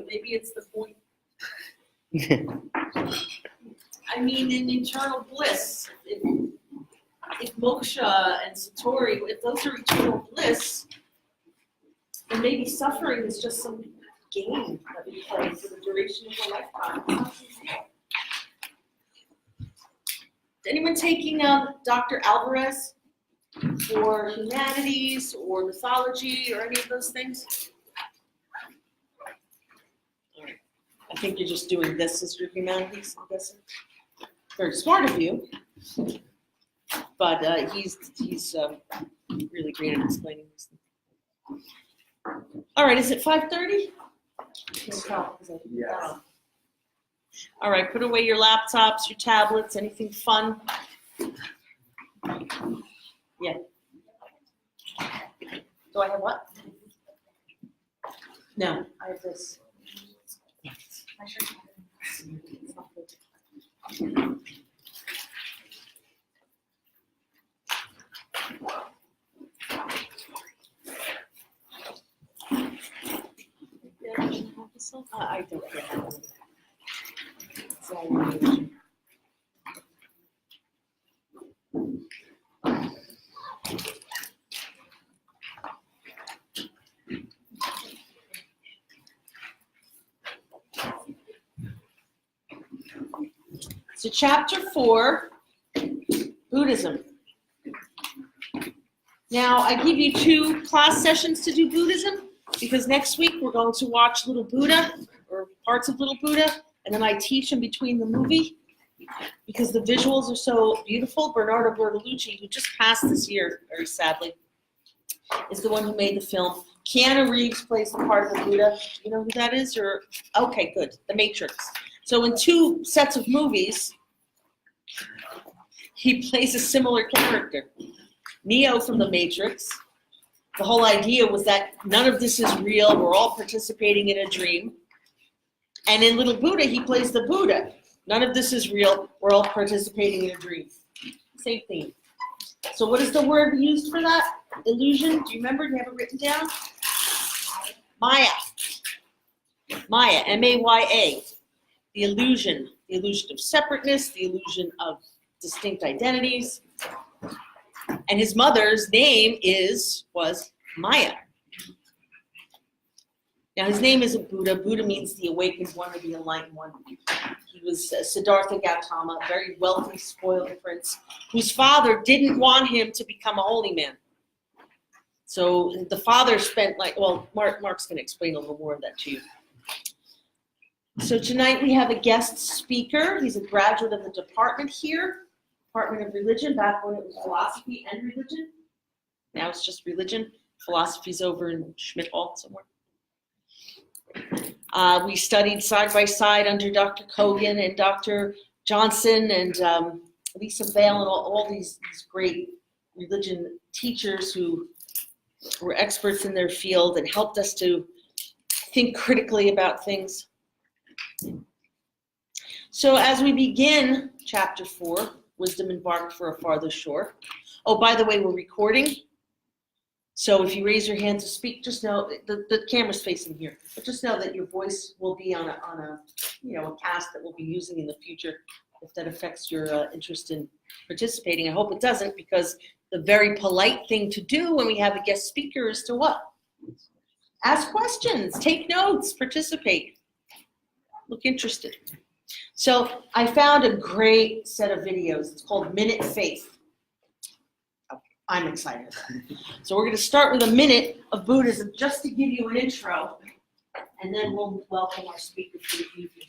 maybe it's the point. I mean, in eternal bliss, if moksha and satori, if those are eternal bliss, then maybe suffering is just some game that we play for the duration of a lifetime. Is anyone taking Dr. Alvarez for humanities or mythology or any of those things? All right. I think you're just doing this as your humanities, I'm guessing. Very smart of you. But he's really great at explaining these things. All right, is it 5:30? Yes. All right, put away your laptops, your tablets, anything fun. Yeah. Do I have what? No, I have this. I don't care. So chapter 4, Buddhism. Now I give you 2 class sessions to do Buddhism because next week we're going to watch Little Buddha or parts of Little Buddha, and then I teach in between the movie because the visuals are so beautiful. Bernardo Bertolucci, who just passed this year, very sadly, is the one who made the film. Keanu Reeves plays the part of the Buddha. You know who that is? Or okay, good. The Matrix. So in 2 sets of movies, he plays a similar character. Neo from the Matrix. The whole idea was that none of this is real. We're all participating in a dream. And in Little Buddha, he plays the Buddha. None of this is real. We're all participating in a dream. Same thing. So what is the word used for that? Illusion? Do you remember? Do you have it written down? Maya. Maya, M-A-Y-A. The illusion of separateness, the illusion of distinct identities. And his mother's name was Maya. Now his name isn't Buddha. Buddha means the awakened one or the enlightened one. He was Siddhartha Gautama, a very wealthy, spoiled prince, whose father didn't want him to become a holy man. So the father spent Mark's going to explain a little more of that to you. So tonight we have a guest speaker. He's a graduate of the department here, Department of Religion, back when it was philosophy and religion. Now it's just religion. Philosophy's over in Schmidt Hall somewhere. We studied side by side under Dr. Kogan and Dr. Johnson and Lisa Vale and all these great religion teachers who were experts in their field and helped us to think critically about things. So as we begin chapter 4, Wisdom Embarked for a Farther Shore. Oh, by the way, we're recording. So if you raise your hand to speak, just know the camera's facing here. But just know that your voice will be on a cast that we'll be using in the future if that affects your interest in participating. I hope it doesn't, because the very polite thing to do when we have a guest speaker is to what? Ask questions, take notes, participate. Look interested. So I found a great set of videos. It's called Minute Faith. Okay, I'm excited about it. So we're going to start with a minute of Buddhism just to give you an intro, and then we'll welcome our speaker for the evening.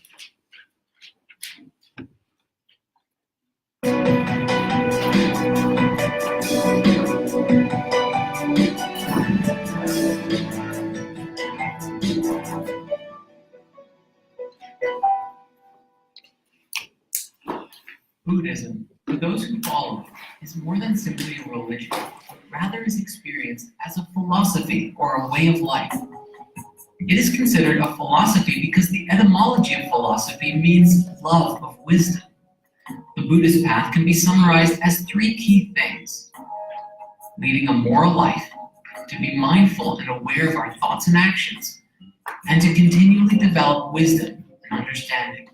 Buddhism, for those who follow it, is more than simply a religion, but rather is experienced as a philosophy or a way of life. It is considered a philosophy because the etymology of philosophy means love of wisdom. The Buddhist path can be summarized as 3 key things: leading a moral life, to be mindful and aware of our thoughts and actions, and to continually develop wisdom and understanding.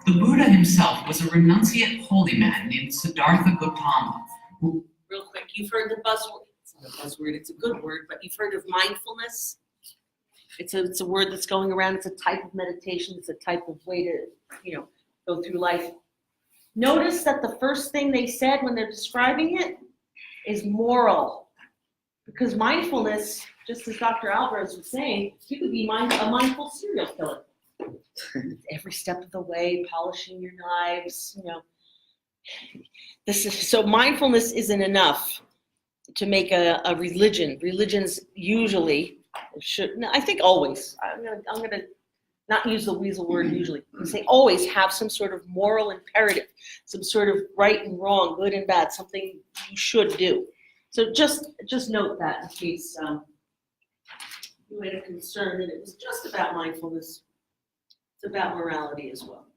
The Buddha himself was a renunciate holy man named Siddhartha Gautama, who, Real quick, you've heard the buzzword. It's not a buzzword, it's a good word, but you've heard of mindfulness? It's a word that's going around. It's a type of meditation. It's a type of way to, go through life. Notice that the first thing they said when they're describing it is moral. Because mindfulness, just as Dr. Alvarez was saying, you could be a mindful serial killer. Every step of the way, polishing your knives, So mindfulness isn't enough to make a religion. Religions usually I think always. I'm gonna not use the weasel word usually. I say always have some sort of moral imperative, some sort of right and wrong, good and bad, something you should do. So just note that in case you had a concern that it was just about mindfulness. It's about morality as well.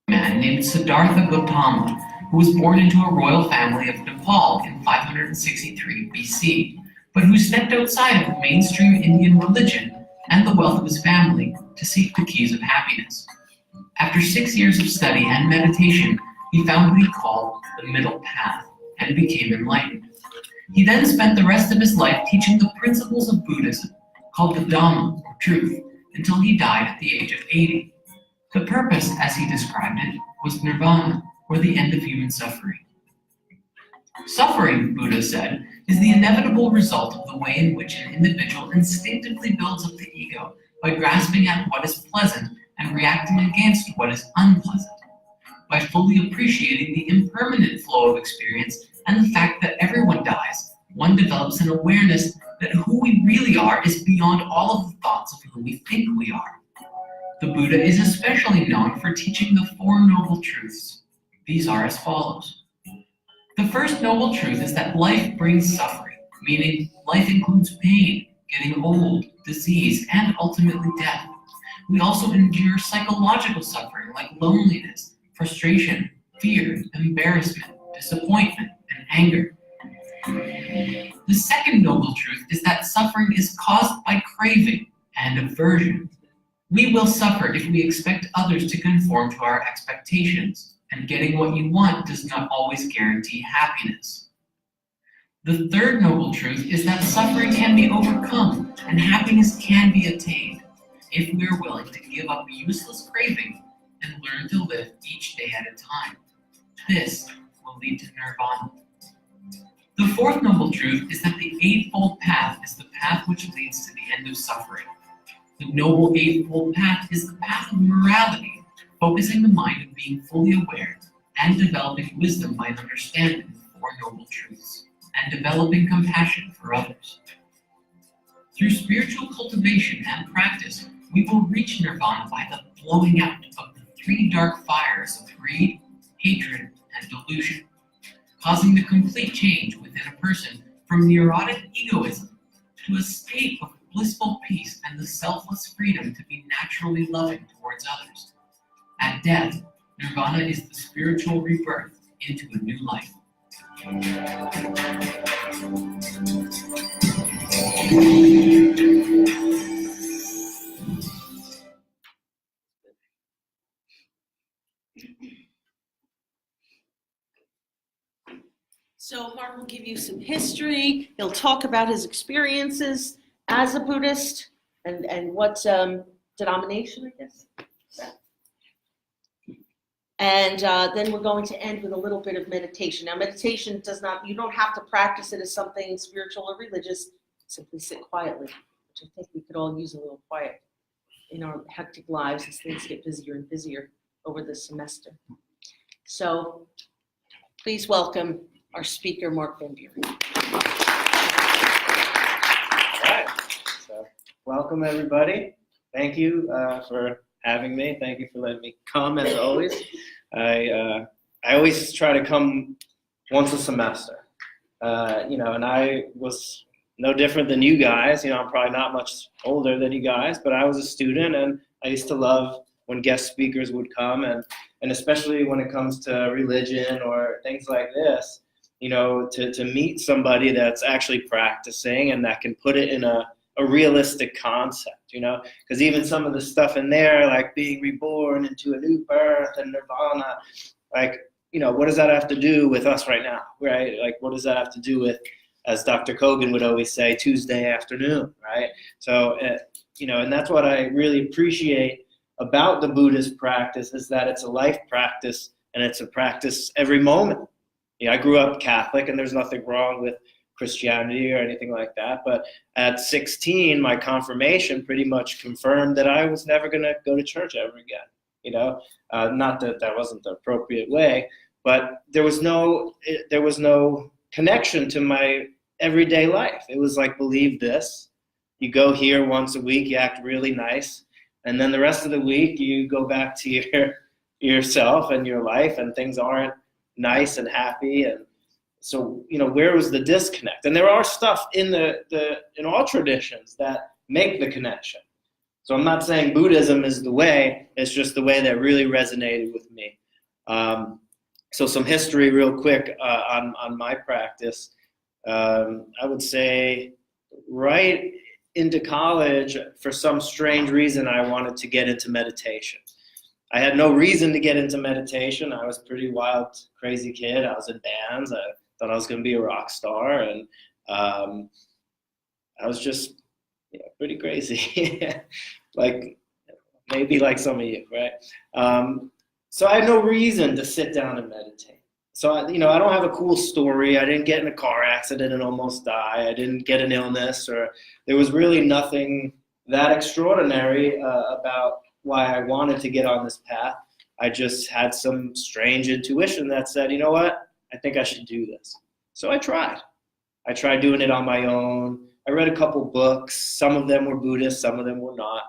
Man named Siddhartha Gautama, who was born into a royal family of Nepal in 563 BC, but who stepped outside of mainstream Indian religion and the wealth of his family to seek the keys of happiness. After 6 years of study and meditation, he found what he called the middle path and became enlightened. He then spent the rest of his life teaching the principles of Buddhism, called the Dhamma, or truth, until he died at the age of 80. The purpose, as he described it, was nirvana, or the end of human suffering. Suffering, Buddha said, is the inevitable result of the way in which an individual instinctively builds up the ego by grasping at what is pleasant and reacting against what is unpleasant. By fully appreciating the impermanent flow of experience and the fact that everyone dies, one develops an awareness that who we really are is beyond all of the thoughts of who we think we are. The Buddha is especially known for teaching the Four Noble Truths. These are as follows. The first noble truth is that life brings suffering, meaning life includes pain, getting old, disease, and ultimately death. We also endure psychological suffering like loneliness, frustration, fear, embarrassment, disappointment, and anger. The second noble truth is that suffering is caused by craving and aversion. We will suffer if we expect others to conform to our expectations, and getting what you want does not always guarantee happiness. The third noble truth is that suffering can be overcome and happiness can be attained if we are willing to give up useless craving and learn to live each day at a time. This will lead to nirvana. The fourth noble truth is that the Eightfold Path is the path which leads to the end of suffering. The Noble Eightfold Path is the path of morality, focusing the mind on being fully aware and developing wisdom by understanding the Four Noble Truths and developing compassion for others. Through spiritual cultivation and practice, we will reach nirvana by the blowing out of the three dark fires of greed, hatred, and delusion, causing the complete change within a person from neurotic egoism to a state of blissful peace and the selfless freedom to be naturally loving towards others. At death, nirvana is the spiritual rebirth into a new life. So Mark will give you some history. He'll talk about his experiences as a Buddhist and what denomination, I guess. And then we're going to end with a little bit of meditation. Now, meditation you don't have to practice it as something spiritual or religious. Simply sit quietly, which I think we could all use a little quiet in our hectic lives as things get busier and busier over the semester. So please welcome our speaker, Mark Van Buren. All right. So, welcome, everybody. Thank you for having me. Thank you for letting me come, as always. I always try to come once a semester, and I was no different than you guys. I'm probably not much older than you guys, but I was a student, and I used to love when guest speakers would come, and especially when it comes to religion or things like this, to meet somebody that's actually practicing and that can put it in a realistic concept, because even some of the stuff in there, like being reborn into a new birth and nirvana, like, what does that have to do with us right now, right? Like, what does that have to do with, as Dr. Kogan would always say, Tuesday afternoon, right? So, and that's what I really appreciate about the Buddhist practice, is that it's a life practice, and it's a practice every moment. I grew up Catholic, and there's nothing wrong with Christianity or anything like that. But at 16, my confirmation pretty much confirmed that I was never going to go to church ever again. Not that that wasn't the appropriate way, but there was no connection to my everyday life. It was like, believe this. You go here once a week, you act really nice, and then the rest of the week you go back to yourself and your life, and things aren't nice and happy. And so, where was the disconnect? And there are stuff in in all traditions that make the connection. So I'm not saying Buddhism is the way, it's just the way that really resonated with me. So some history real quick on my practice. I would say right into college, for some strange reason, I wanted to get into meditation. I had no reason to get into meditation. I was a pretty wild, crazy kid. I was in bands. I thought I was going to be a rock star, and I was just pretty crazy, like maybe like some of you, right? So I had no reason to sit down and meditate. So I don't have a cool story. I didn't get in a car accident and almost die. I didn't get an illness, or there was really nothing that extraordinary about why I wanted to get on this path. I just had some strange intuition that said, you know what? I think I should do this. So I tried. I tried doing it on my own. I read a couple books. Some of them were Buddhist, some of them were not.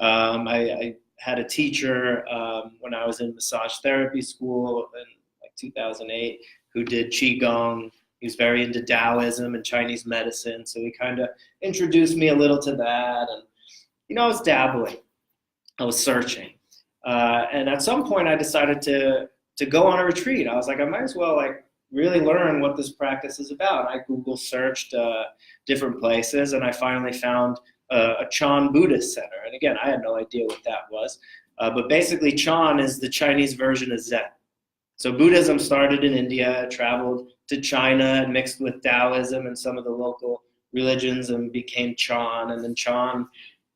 I had a teacher when I was in massage therapy school in like 2008 who did Qigong. He was very into Taoism and Chinese medicine, so he kind of introduced me a little to that. And, I was dabbling. I was searching. And at some point I decided to go on a retreat. I was like, I might as well really learn what this practice is about. And I Google searched different places, and I finally found a Chan Buddhist center. And again, I had no idea what that was. But basically Chan is the Chinese version of Zen. So Buddhism started in India, traveled to China and mixed with Taoism and some of the local religions and became Chan. And then Chan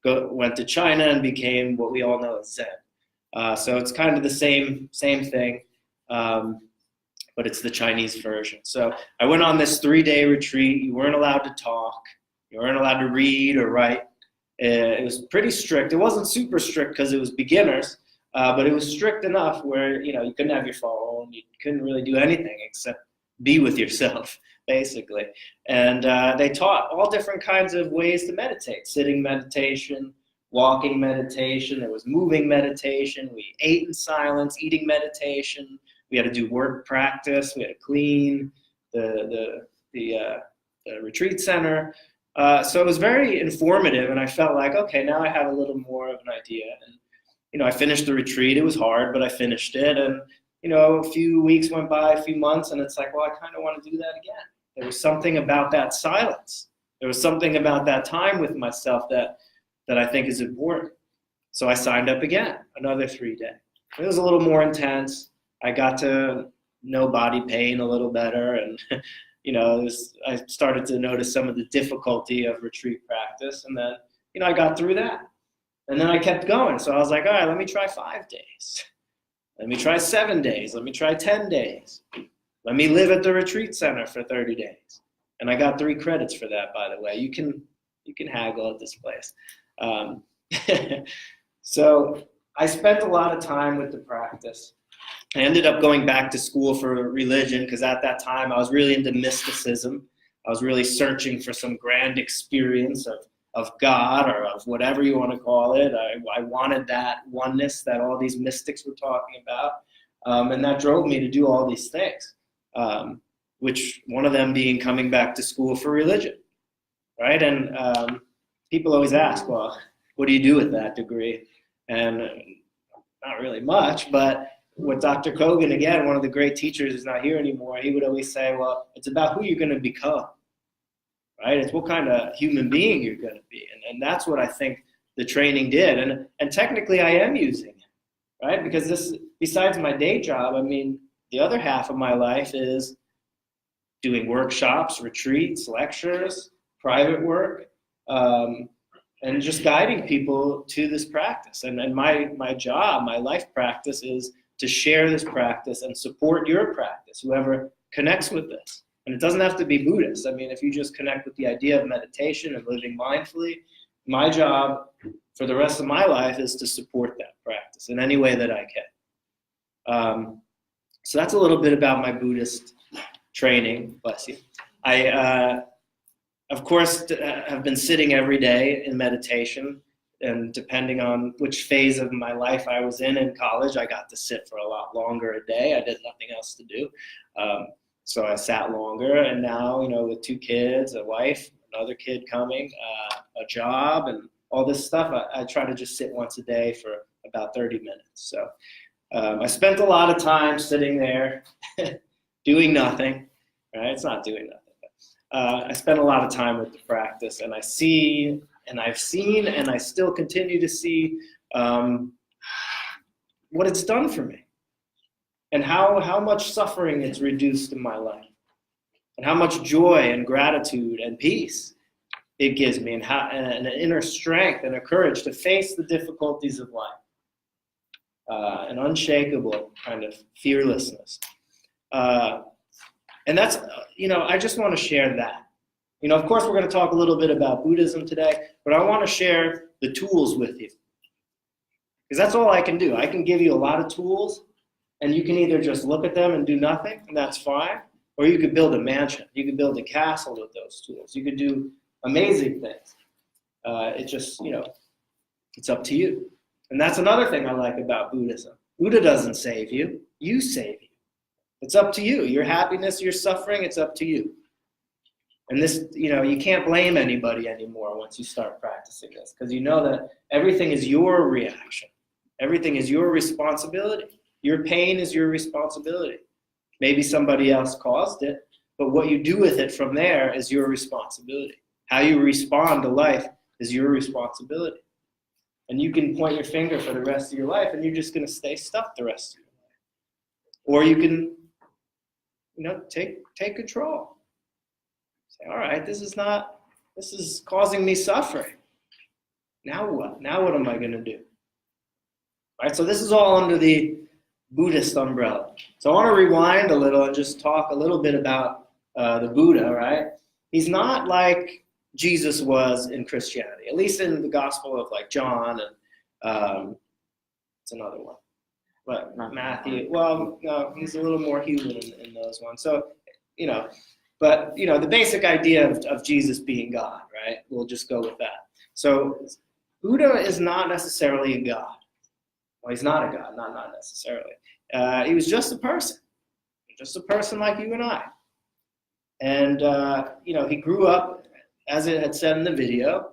went to China and became what we all know as Zen. So it's kind of the same thing, but it's the Chinese version. So I went on this 3-day retreat. You weren't allowed to talk. You weren't allowed to read or write. It was pretty strict. It wasn't super strict because it was beginners, but it was strict enough where you couldn't have your phone. You couldn't really do anything except be with yourself, basically. And they taught all different kinds of ways to meditate: sitting meditation, walking meditation. There was moving meditation. We ate in silence, eating meditation. We had to do word practice. We had to clean the retreat center. So it was very informative, and I felt like, okay, now I have a little more of an idea. And I finished the retreat. It was hard, but I finished it. And a few weeks went by, a few months, and it's like, well, I kind of want to do that again. There was something about that silence. There was something about that time with myself that I think is important. So I signed up again, another 3-day. It was a little more intense. I got to know body pain a little better, and I started to notice some of the difficulty of retreat practice, and then I got through that, and then I kept going. So I was like, all right, let me try 5 days, let me try 7 days, let me try 10 days, let me live at the retreat center for 30 days, and I got 3 credits for that, by the way. You can haggle at this place. So I spent a lot of time with the practice. I ended up going back to school for religion because at that time I was really into mysticism. I was really searching for some grand experience of God, or of whatever you want to call it. I wanted that oneness that all these mystics were talking about. And that drove me to do all these things, which one of them being coming back to school for religion, right? And people always ask, well, what do you do with that degree? And not really much, but what Dr. Kogan, again, one of the great teachers, is not here anymore, he would always say, well, it's about who you're going to become, right? It's what kind of human being you're going to be. And that's what I think the training did. And technically I am using it, right? Because this, besides my day job, I mean, the other half of my life is doing workshops, retreats, lectures, private work, and just guiding people to this practice. And my job, my life practice is to share this practice and support your practice, whoever connects with this. And it doesn't have to be Buddhist. I mean, if you just connect with the idea of meditation and living mindfully, my job for the rest of my life is to support that practice in any way that I can. So that's a little bit about my Buddhist training. Bless you. I, of course, have been sitting every day in meditation, and depending on which phase of my life I was in college, I got to sit for a lot longer a day. I did nothing else to do. So I sat longer, and now, with 2 kids, a wife, another kid coming, a job, and all this stuff, I try to just sit once a day for about 30 minutes. So I spent a lot of time sitting there doing nothing, right? It's not doing nothing. But, I spent a lot of time with the practice, and I see, and I've seen, and I still continue to see what it's done for me, and how much suffering it's reduced in my life, and how much joy and gratitude and peace it gives me, and an inner strength and a courage to face the difficulties of life, an unshakable kind of fearlessness. And that's, I just want to share that. Of course, we're going to talk a little bit about Buddhism today, but I want to share the tools with you, because that's all I can do. I can give you a lot of tools, and you can either just look at them and do nothing, and that's fine, or you could build a mansion. You could build a castle with those tools. You could do amazing things. It just, it's up to you. And that's another thing I like about Buddhism. Buddha doesn't save you. You save you. It's up to you. Your happiness, your suffering, it's up to you. And this, you can't blame anybody anymore once you start practicing this, because you know that everything is your reaction. Everything is your responsibility. Your pain is your responsibility. Maybe somebody else caused it, but what you do with it from there is your responsibility. How you respond to life is your responsibility. And you can point your finger for the rest of your life, and you're just going to stay stuck the rest of your life. Or you can, take control. Say, all right, this is causing me suffering. Now what? Now what am I going to do? All right, so this is all under the Buddhist umbrella. So I want to rewind a little and just talk a little bit about the Buddha, right? He's not like Jesus was in Christianity, at least in the Gospel of like John and it's another one. But Matthew, well, no, he's a little more human in those ones. So, but, the basic idea of Jesus being God, right? We'll just go with that. So Buddha is not necessarily a God. Well, he's not a God, not necessarily. He was just a person like you and I. And, he grew up, as it had said in the video,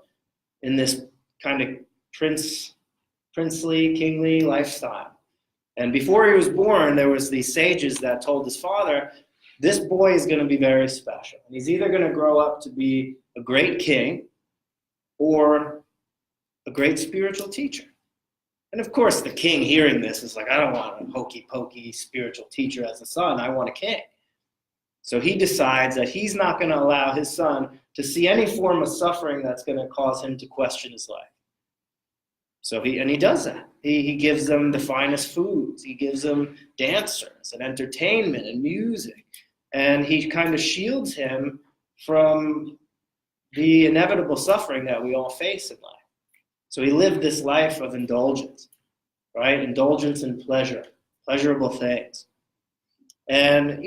in this kind of princely, kingly lifestyle. And before he was born, there was these sages that told his father, this boy is going to be very special. And he's either going to grow up to be a great king or a great spiritual teacher. And of course, the king hearing this is like, I don't want a hokey-pokey spiritual teacher as a son. I want a king. So he decides that he's not going to allow his son to see any form of suffering that's going to cause him to question his life. So he does that. He gives them the finest foods. He gives them dancers and entertainment and music. And he kind of shields him from the inevitable suffering that we all face in life. So he lived this life of indulgence, right? Indulgence in pleasure, pleasurable things. And,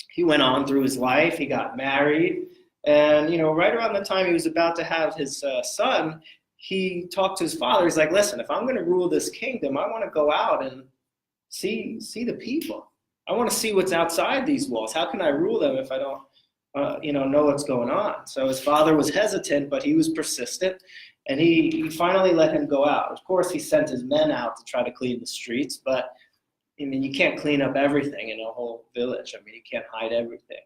he went on through his life. He got married. And, right around the time he was about to have his son, he talked to his father. He's like, listen, if I'm going to rule this kingdom, I want to go out and see the people. I want to see what's outside these walls. How can I rule them if I don't, know what's going on? So his father was hesitant, but he was persistent. And he finally let him go out. Of course, he sent his men out to try to clean the streets, but you can't clean up everything in a whole village. You can't hide everything.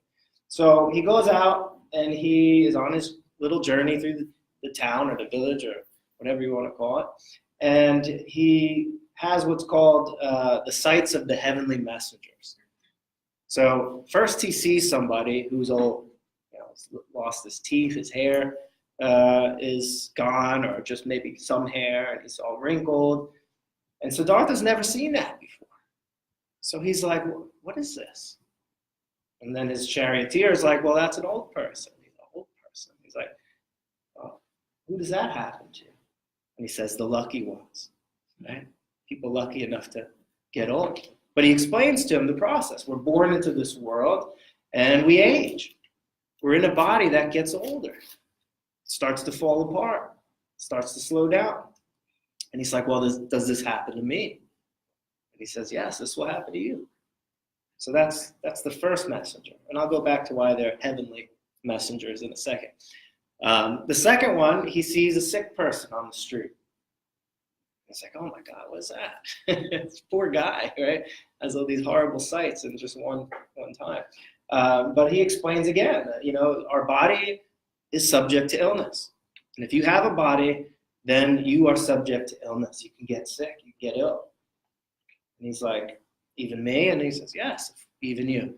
So he goes out and he is on his little journey through the town or the village or whatever you want to call it. And he has what's called the sights of the heavenly messengers. So first he sees somebody who's old, lost his teeth, his hair is gone, or just maybe some hair, and he's all wrinkled. And Siddhartha's never seen that before. So he's like, what is this? And then his charioteer is like, well, that's an old person. He's an old person. He's like, oh, who does that happen to? And he says, the lucky ones, right? People lucky enough to get old. But he explains to him the process. We're born into this world and we age. We're in a body that gets older. It starts to fall apart, starts to slow down. And he's like, well, does this happen to me? And he says, yes, this will happen to you. So that's the first messenger. And I'll go back to why they're heavenly messengers in a second. The second one, he sees a sick person on the street. It's like, oh my God, what is that? This poor guy, right? Has all these horrible sights in just one time. But he explains again, our body is subject to illness. And if you have a body, then you are subject to illness. You can get sick, you get ill. And he's like, even me? And he says, yes, even you.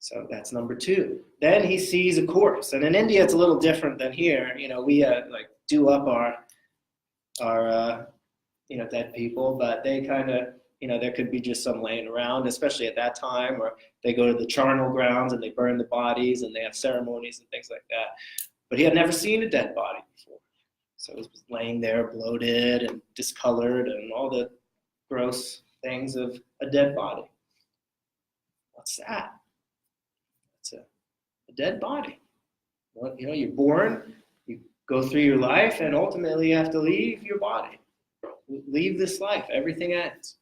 So that's number two. Then he sees a corpse. And in India, it's a little different than here. We do up our dead people, but they kind of, there could be just some laying around, especially at that time, or they go to the charnel grounds and they burn the bodies and they have ceremonies and things like that. But he had never seen a dead body before. So it was laying there bloated and discolored and all the gross things of a dead body. What's that? It's a dead body. Well, you're born, you go through your life, and ultimately you have to leave your body. Leave this life. Everything ends.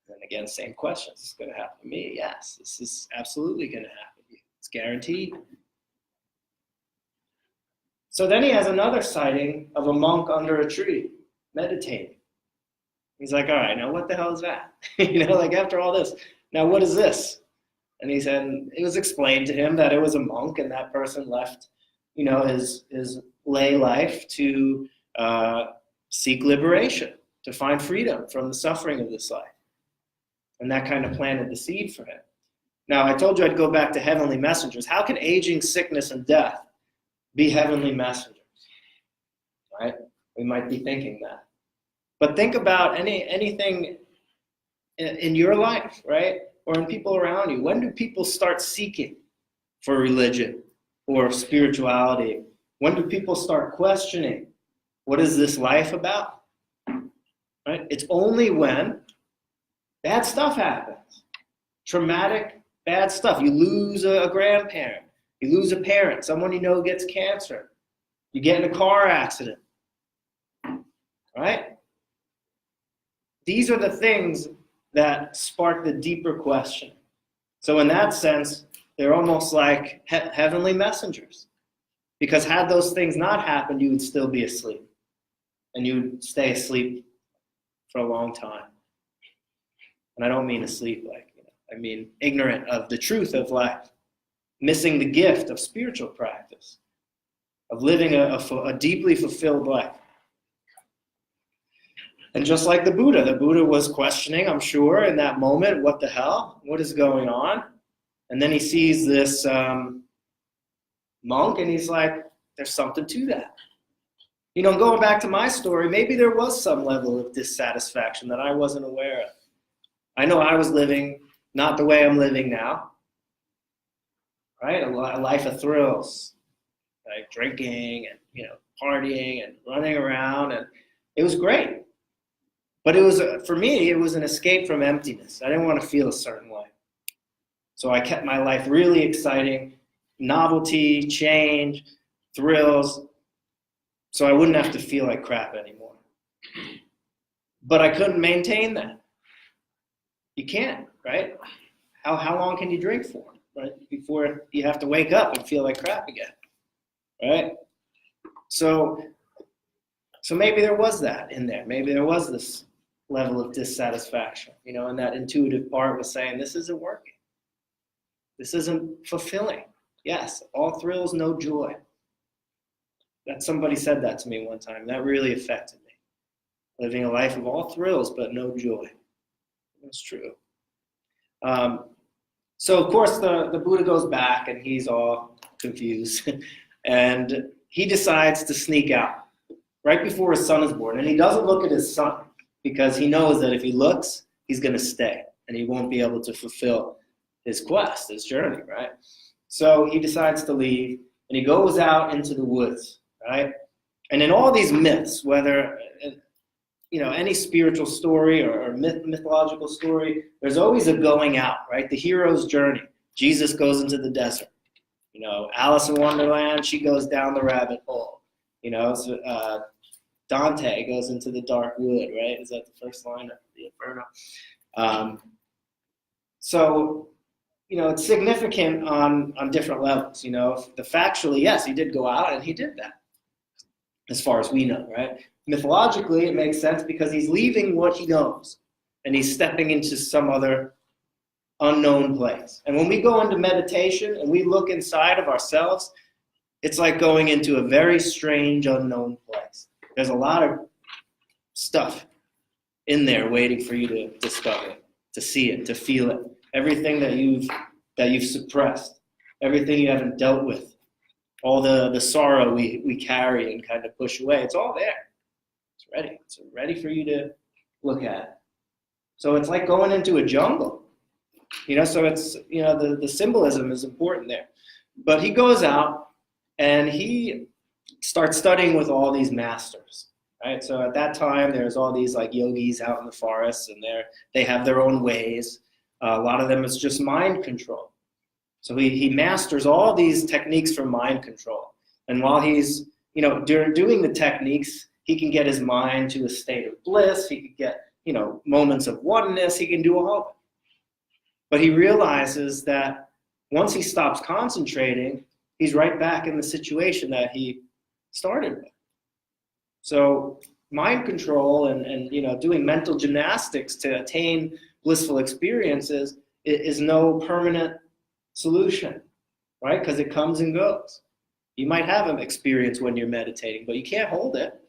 And again, same question. Is this going to happen to me? Yes, this is absolutely going to happen to you. It's guaranteed. So then he has another sighting of a monk under a tree, meditating. He's like, all right, now what the hell is that? After all this, now what is this? And he said, it was explained to him that it was a monk, and that person left, his lay life to seek liberation, to find freedom from the suffering of this life. And that kind of planted the seed for him. Now, I told you I'd go back to heavenly messengers. How can aging, sickness, and death be heavenly messengers? Right? We might be thinking that. But think about anything in your life, right? Or in people around you. When do people start seeking for religion or spirituality? When do people start questioning, what is this life about? Right? It's only when bad stuff happens. Traumatic, bad stuff. You lose a grandparent. You lose a parent. Someone you know gets cancer. You get in a car accident. Right? These are the things that spark the deeper question. So in that sense, they're almost like heavenly messengers. Because had those things not happened, you would still be asleep. And you would stay asleep for a long time. And I don't mean asleep I mean ignorant of the truth of life. Missing the gift of spiritual practice. Of living a deeply fulfilled life. And just like the Buddha was questioning, I'm sure, in that moment, what the hell? What is going on? And then he sees this monk, and he's like, there's something to that. Going back to my story, maybe there was some level of dissatisfaction that I wasn't aware of. I know I was living not the way I'm living now, right? A life of thrills, like drinking and, partying and running around, and it was great. But it was, for me, it was an escape from emptiness. I didn't want to feel a certain way. So I kept my life really exciting, novelty, change, thrills, so I wouldn't have to feel like crap anymore. But I couldn't maintain that. You can't, right? How long can you drink for, right? Before you have to wake up and feel like crap again, right? So maybe there was that in there. Maybe there was this level of dissatisfaction, and that intuitive part was saying, this isn't working. This isn't fulfilling. Yes, all thrills, no joy. That somebody said that to me one time. That really affected me. Living a life of all thrills, but no joy. That's true. So of course the Buddha goes back and he's all confused. And he decides to sneak out right before his son is born. And he doesn't look at his son because he knows that if he looks, he's going to stay and he won't be able to fulfill his quest, his journey, right? So he decides to leave and he goes out into the woods, right? And in all these myths, whether any spiritual story or mythological story, there's always a going out, right? The hero's journey. Jesus goes into the desert. Alice in Wonderland, she goes down the rabbit hole. Dante goes into the dark wood, right? Is that the first line of the Inferno? So it's significant on different levels. Factually, yes, he did go out and he did that, as far as we know, right? Mythologically, it makes sense because he's leaving what he knows and he's stepping into some other unknown place. And when we go into meditation and we look inside of ourselves, it's like going into a very strange, unknown place. There's a lot of stuff in there waiting for you to discover, to see it, to feel it. Everything that you've suppressed, everything you haven't dealt with, all the sorrow we carry and kind of push away, it's all there. It's ready. It's ready for you to look at. So it's like going into a jungle. So it's, the symbolism is important there. But he goes out and he starts studying with all these masters, right? So at that time, there's all these like yogis out in the forests and they have their own ways. A lot of them is just mind control. So he masters all these techniques for mind control. And while he's, doing the techniques, he can get his mind to a state of bliss. He can get, moments of oneness. He can do all of it. But he realizes that once he stops concentrating, he's right back in the situation that he started with. So mind control and doing mental gymnastics to attain blissful experiences is no permanent solution, right? Because it comes and goes. You might have an experience when you're meditating, but you can't hold it.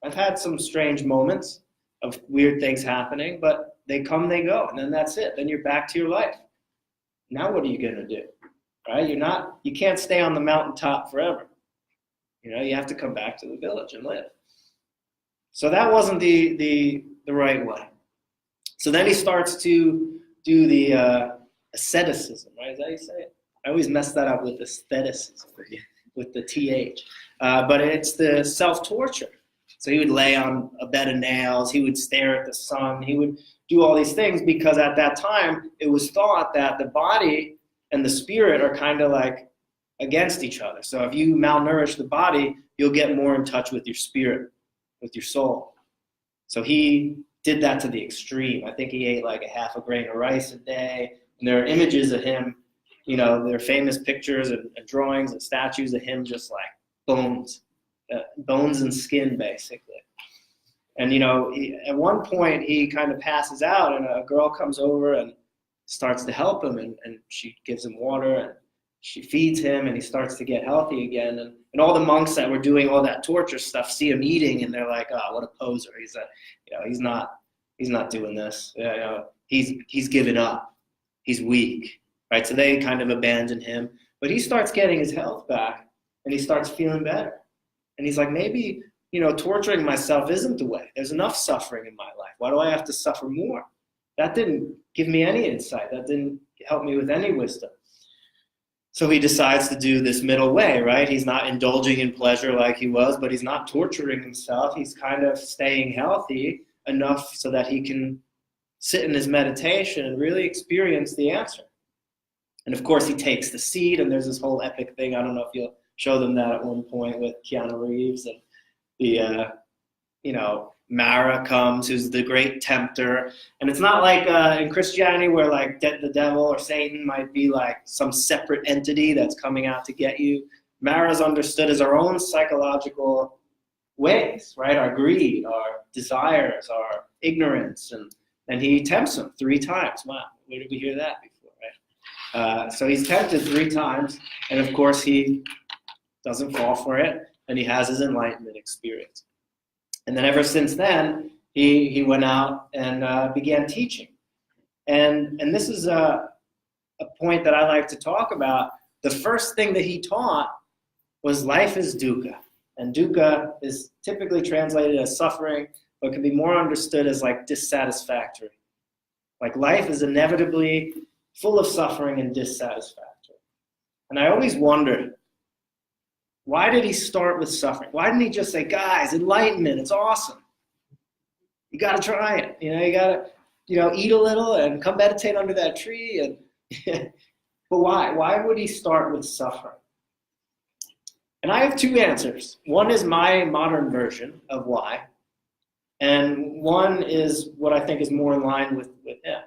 I've had some strange moments of weird things happening, but they come, they go, and then that's it. Then you're back to your life. Now what are you going to do, right? You can't stay on the mountaintop forever. You have to come back to the village and live. So that wasn't the right way. So then he starts to do the asceticism, right? Is that how you say it? I always mess that up with aestheticism, with the TH. But it's the self-torture. So he would lay on a bed of nails. He would stare at the sun. He would do all these things because at that time, it was thought that the body and the spirit are kind of like against each other. So if you malnourish the body, you'll get more in touch with your spirit, with your soul. So he did that to the extreme. I think he ate like a half a grain of rice a day. And there are images of him, there are famous pictures and drawings and statues of him just like bones and skin, basically. And, at one point he kind of passes out and a girl comes over and starts to help him and she gives him water and she feeds him and he starts to get healthy again. And all the monks that were doing all that torture stuff see him eating and they're like, oh, what a poser. He's not doing this. He's given up. He's weak, right? So they kind of abandon him. But he starts getting his health back and he starts feeling better. And he's like, maybe, torturing myself isn't the way. There's enough suffering in my life. Why do I have to suffer more? That didn't give me any insight. That didn't help me with any wisdom. So he decides to do this middle way, right? He's not indulging in pleasure like he was, but he's not torturing himself. He's kind of staying healthy enough so that he can sit in his meditation and really experience the answer. And of course, he takes the seed, and there's this whole epic thing. I don't know if you'll show them that at one point with Keanu Reeves and the, Mara comes, who's the great tempter. And it's not like in Christianity where like the devil or Satan might be like some separate entity that's coming out to get you. Mara's understood as our own psychological ways, right? Our greed, our desires, our ignorance. And he tempts him 3 times. Wow, where did we hear that before, right? So he's tempted 3 times, and of course he doesn't fall for it, and he has his enlightenment experience. And then ever since then, he went out and began teaching. And this is a point that I like to talk about. The first thing that he taught was life is dukkha. And dukkha is typically translated as suffering, but can be more understood as like dissatisfactory. Like life is inevitably full of suffering and dissatisfactory. And I always wondered, why did he start with suffering? Why didn't he just say, guys, enlightenment, it's awesome. You got to try it. You got to, eat a little and come meditate under that tree. And but why? Why would he start with suffering? And I have 2 answers. One is my modern version of why, and one is what I think is more in line with him.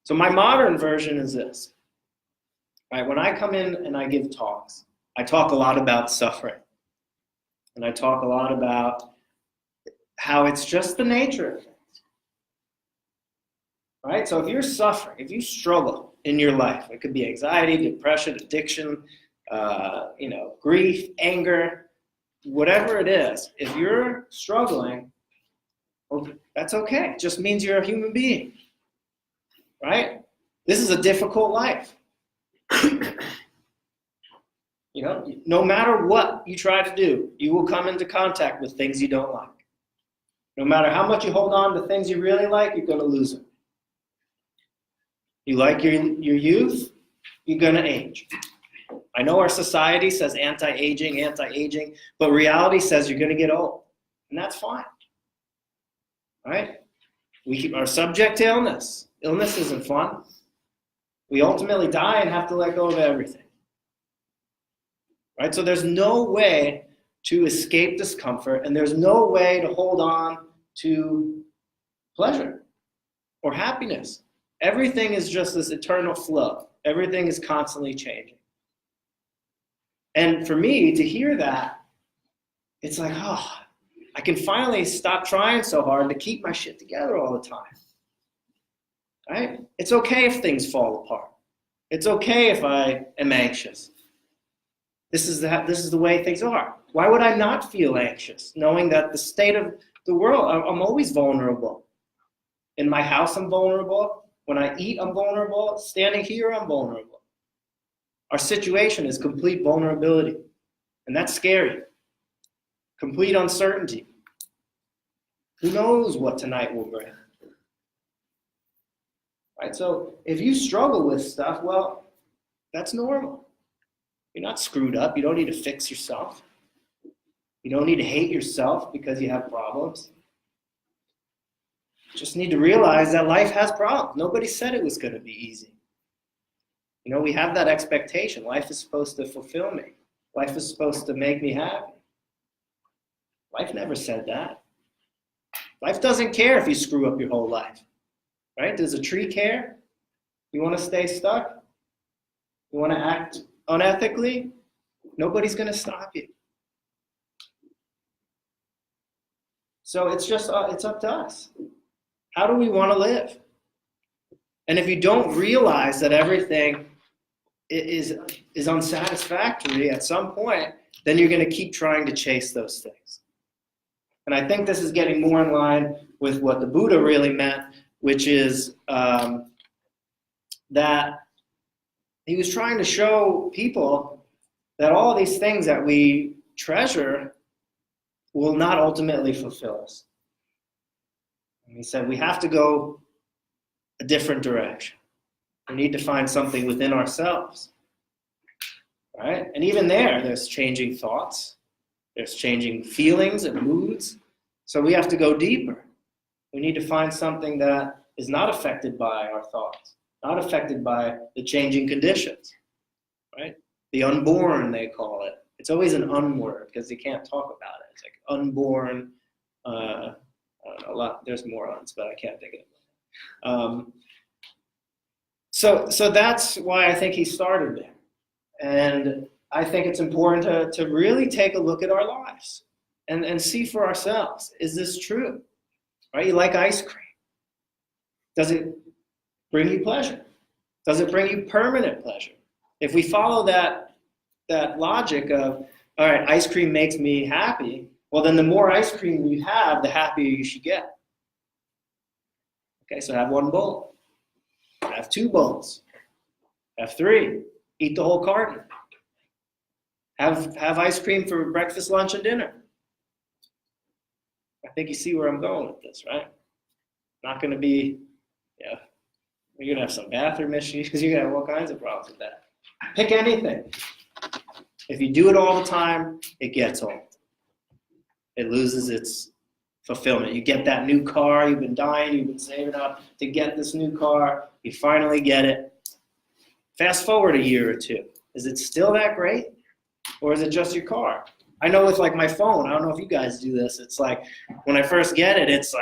So my modern version is this. Right, when I come in and I give talks, I talk a lot about suffering. And I talk a lot about how it's just the nature of things. Right? So if you're suffering, if you struggle in your life, it could be anxiety, depression, addiction, grief, anger, whatever it is, if you're struggling, well, that's okay. It just means you're a human being. Right? This is a difficult life. No matter what you try to do, you will come into contact with things you don't like. No matter how much you hold on to things you really like, you're going to lose them. You like your youth, you're going to age. I know our society says anti-aging, but reality says you're going to get old, and that's fine. Right? We are subject to illness. Illness isn't fun. We ultimately die and have to let go of everything. Right? So there's no way to escape discomfort, and there's no way to hold on to pleasure or happiness. Everything is just this eternal flow. Everything is constantly changing. And for me to hear that, it's like, I can finally stop trying so hard to keep my shit together all the time. Right? It's okay if things fall apart. It's okay if I am anxious. This is the way things are. Why would I not feel anxious, knowing that the state of the world, I'm always vulnerable. In my house, I'm vulnerable. When I eat, I'm vulnerable. Standing here, I'm vulnerable. Our situation is complete vulnerability, and that's scary. Complete uncertainty. Who knows what tonight will bring? Right? So if you struggle with stuff, well, that's normal. You're not screwed up. You don't need to fix yourself. You don't need to hate yourself because you have problems. You just need to realize that life has problems. Nobody said it was going to be easy. We have that expectation. Life is supposed to fulfill me. Life is supposed to make me happy. Life never said that. Life doesn't care if you screw up your whole life. Right? Does a tree care? You want to stay stuck? You want to act unethically? Nobody's going to stop you. So it's up to us. How do we want to live? And if you don't realize that everything is unsatisfactory at some point, then you're going to keep trying to chase those things. And I think this is getting more in line with what the Buddha really meant, which is that he was trying to show people that all these things that we treasure will not ultimately fulfill us. And he said we have to go a different direction. We need to find something within ourselves. Right? And even there's changing thoughts. There's changing feelings and moods. So we have to go deeper. We need to find something that is not affected by our thoughts, not affected by the changing conditions. Right? The unborn, they call it. It's always an unword because they can't talk about it. It's like unborn. I don't know, a lot. There's more uns, but I can't think of it. So that's why I think he started there. And I think it's important to really take a look at our lives and see for ourselves, is this true? Right? You like ice cream. Does it bring you pleasure? Does it bring you permanent pleasure? If we follow that logic of, all right, ice cream makes me happy, well, then the more ice cream you have, the happier you should get. Okay, so have 1 bowl. Have 2 bowls. Have 3. Eat the whole carton. Have ice cream for breakfast, lunch, and dinner. I think you see where I'm going with this, right? Not going to be, yeah, you're going to have some bathroom issues. You're going to have all kinds of problems with that. Pick anything. If you do it all the time, it gets old. It loses its fulfillment. You get that new car, you've been dying, you've been saving up to get this new car, you finally get it. Fast forward a year or 2. Is it still that great? Or is it just your car? I know with like my phone, I don't know if you guys do this, it's like when I first get it, it's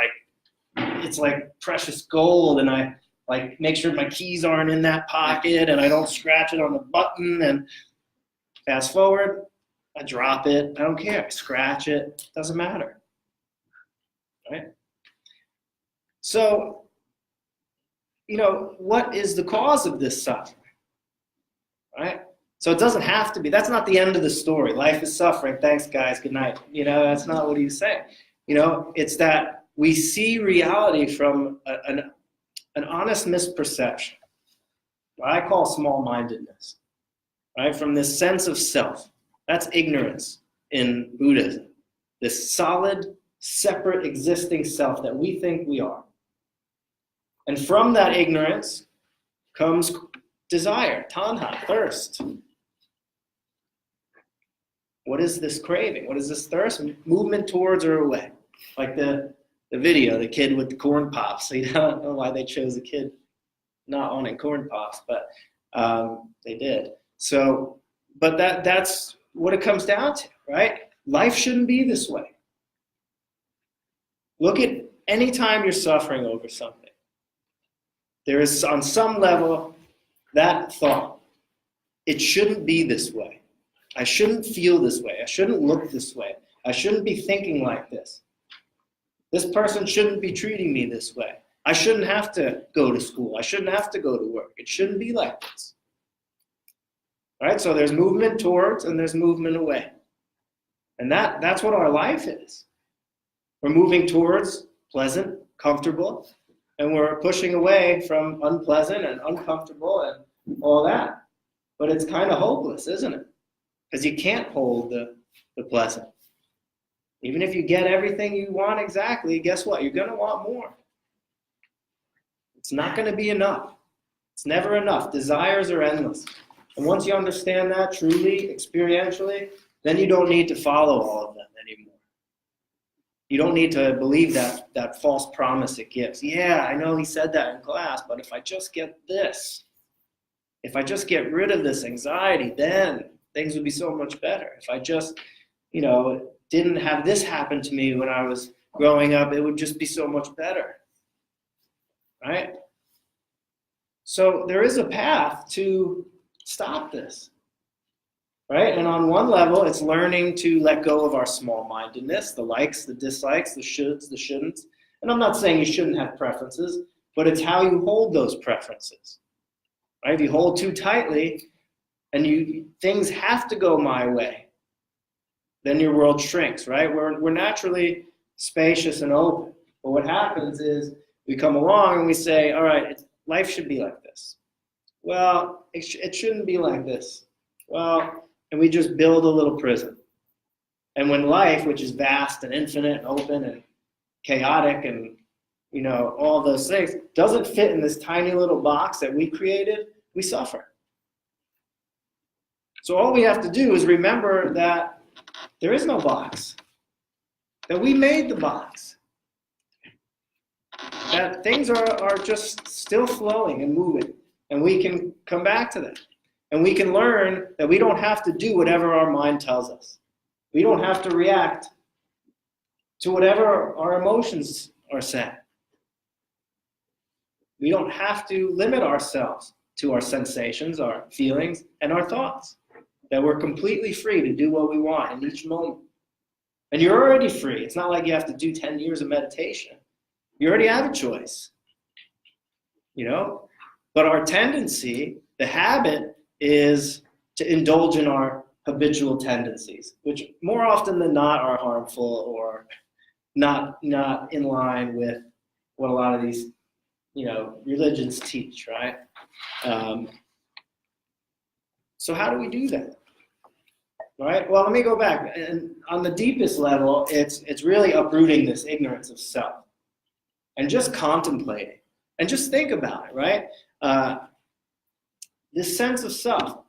like precious gold, and I like make sure my keys aren't in that pocket and I don't scratch it on the button, and fast forward, I drop it, I don't care, I scratch it, doesn't matter. Right? So, what is the cause of this suffering? Right? So it doesn't have to be, that's not the end of the story. Life is suffering, thanks guys, good night. That's not what he's saying. It's that we see reality from an honest misperception, what I call small-mindedness, right? From this sense of self. That's ignorance in Buddhism. This solid, separate, existing self that we think we are. And from that ignorance comes desire, tanha, thirst. What is this craving? What is this thirst? Movement towards or away. Like the video, the kid with the corn pops. So you don't know why they chose a kid not wanting corn pops, but they did. So, but that's what it comes down to, right? Life shouldn't be this way. Look at any time you're suffering over something. There is, on some level, that thought. It shouldn't be this way. I shouldn't feel this way. I shouldn't look this way. I shouldn't be thinking like this. This person shouldn't be treating me this way. I shouldn't have to go to school. I shouldn't have to go to work. It shouldn't be like this. All right, so there's movement towards and there's movement away. And that's what our life is. We're moving towards pleasant, comfortable, and we're pushing away from unpleasant and uncomfortable and all that. But it's kind of hopeless, isn't it? Because you can't hold the pleasant. Even if you get everything you want exactly, guess what? You're going to want more. It's not going to be enough. It's never enough. Desires are endless. And once you understand that truly, experientially, then you don't need to follow all of them anymore. You don't need to believe that false promise it gives. Yeah, I know he said that in class, but if I just get this, if I just get rid of this anxiety, then things would be so much better. If I just, didn't have this happen to me when I was growing up, it would just be so much better. Right? So there is a path to stop this. Right? And on one level, it's learning to let go of our small-mindedness, the likes, the dislikes, the shoulds, the shouldn'ts. And I'm not saying you shouldn't have preferences, but it's how you hold those preferences. Right? If you hold too tightly and things have to go my way, then your world shrinks, right? We're naturally spacious and open. But what happens is we come along and we say, all right, life should be like this. Well, it shouldn't be like this. Well, and we just build a little prison. And when life, which is vast and infinite and open and chaotic and, all those things, doesn't fit in this tiny little box that we created, we suffer. So all we have to do is remember that there is no box, that we made the box, that things are just still flowing and moving, and we can come back to that. And we can learn that we don't have to do whatever our mind tells us. We don't have to react to whatever our emotions are saying. We don't have to limit ourselves to our sensations, our feelings, and our thoughts. That we're completely free to do what we want in each moment. And you're already free. It's not like you have to do 10 years of meditation. You already have a choice. But our tendency, the habit, is to indulge in our habitual tendencies, which more often than not are harmful or not in line with what a lot of these, religions teach, right? So how do we do that? Right? Well, let me go back. And on the deepest level, it's really uprooting this ignorance of self and just contemplating and just think about it, right? This sense of self.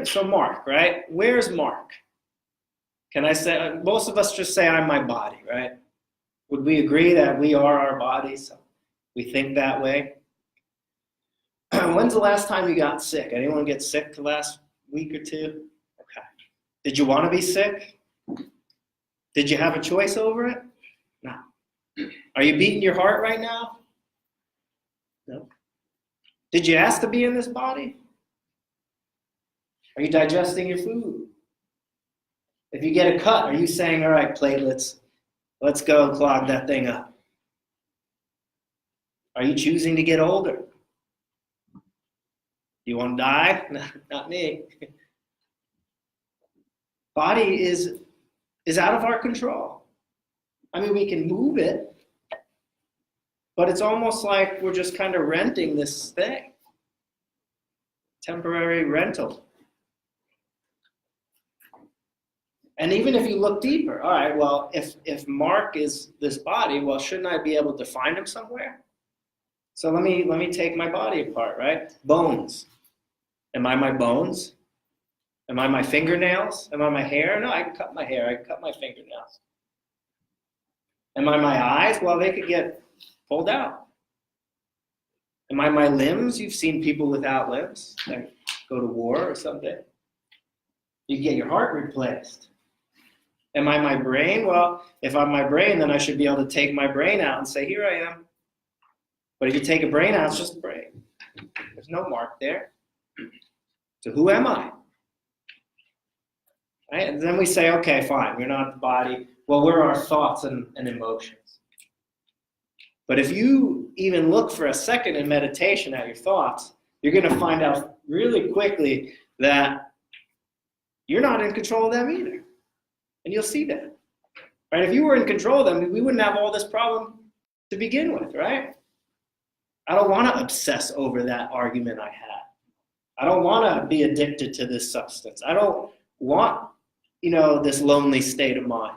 So Mark, right? Where's Mark? Can I say, most of us just say, I'm my body, right? Would we agree that we are our bodies? We think that way? When's the last time you got sick? Anyone get sick the last week or two? Okay. Did you want to be sick? Did you have a choice over it? No. Are you beating your heart right now? No. Did you ask to be in this body? Are you digesting your food? If you get a cut, are you saying, all right, platelets, let's go clog that thing up? Are you choosing to get older? You want to die? No, not me. Body is out of our control. I mean, we can move it, but it's almost like we're just kind of renting this thing. Temporary rental. And even if you look deeper, all right, well, if Mark is this body, well, shouldn't I be able to find him somewhere? So let me take my body apart, right? Bones. Am I my bones? Am I my fingernails? Am I my hair? No, I can cut my hair. I can cut my fingernails. Am I my eyes? Well, they could get pulled out. Am I my limbs? You've seen people without limbs that go to war or something. You get your heart replaced. Am I my brain? Well, if I'm my brain, then I should be able to take my brain out and say, here I am. But if you take a brain out, it's just a brain. There's no Mark there. So who am I? Right? And then we say, okay, fine, we're not the body. Well, we're our thoughts and emotions. But if you even look for a second in meditation at your thoughts, you're going to find out really quickly that you're not in control of them either. And you'll see that. Right? If you were in control of them, we wouldn't have all this problem to begin with, right? I don't want to obsess over that argument I had. I don't want to be addicted to this substance. I don't want, this lonely state of mind.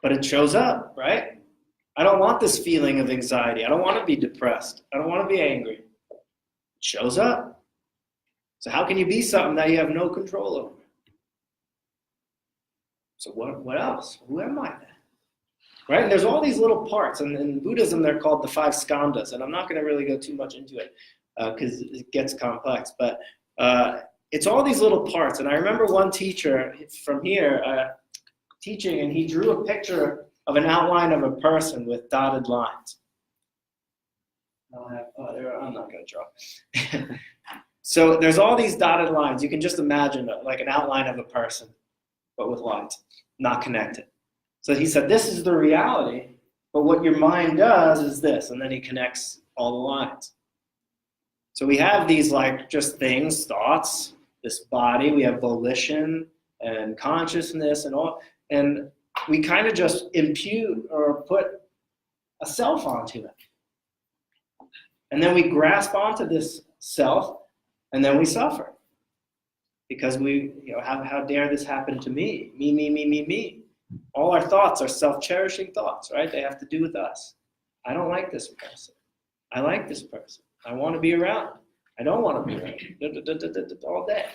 But it shows up, right? I don't want this feeling of anxiety. I don't want to be depressed. I don't want to be angry. It shows up. So how can you be something that you have no control over? So what else? Who am I then? Right? And there's all these little parts. And in Buddhism, they're called the 5 skandhas. And I'm not going to really go too much into it because it gets complex. But it's all these little parts. And I remember one teacher from here teaching, and he drew a picture of an outline of a person with dotted lines. I'm not going to draw. So there's all these dotted lines. You can just imagine like an outline of a person, but with lines, not connected. So he said, this is the reality, but what your mind does is this, and then he connects all the lines. So we have these like just things, thoughts, this body, we have volition and consciousness and all, and we kind of just impute or put a self onto it. And then we grasp onto this self, and then we suffer. Because how dare this happen to me? Me. All our thoughts are self-cherishing thoughts, right? They have to do with us. I don't like this person. I like this person. I want to be around. I don't want to be around. All day.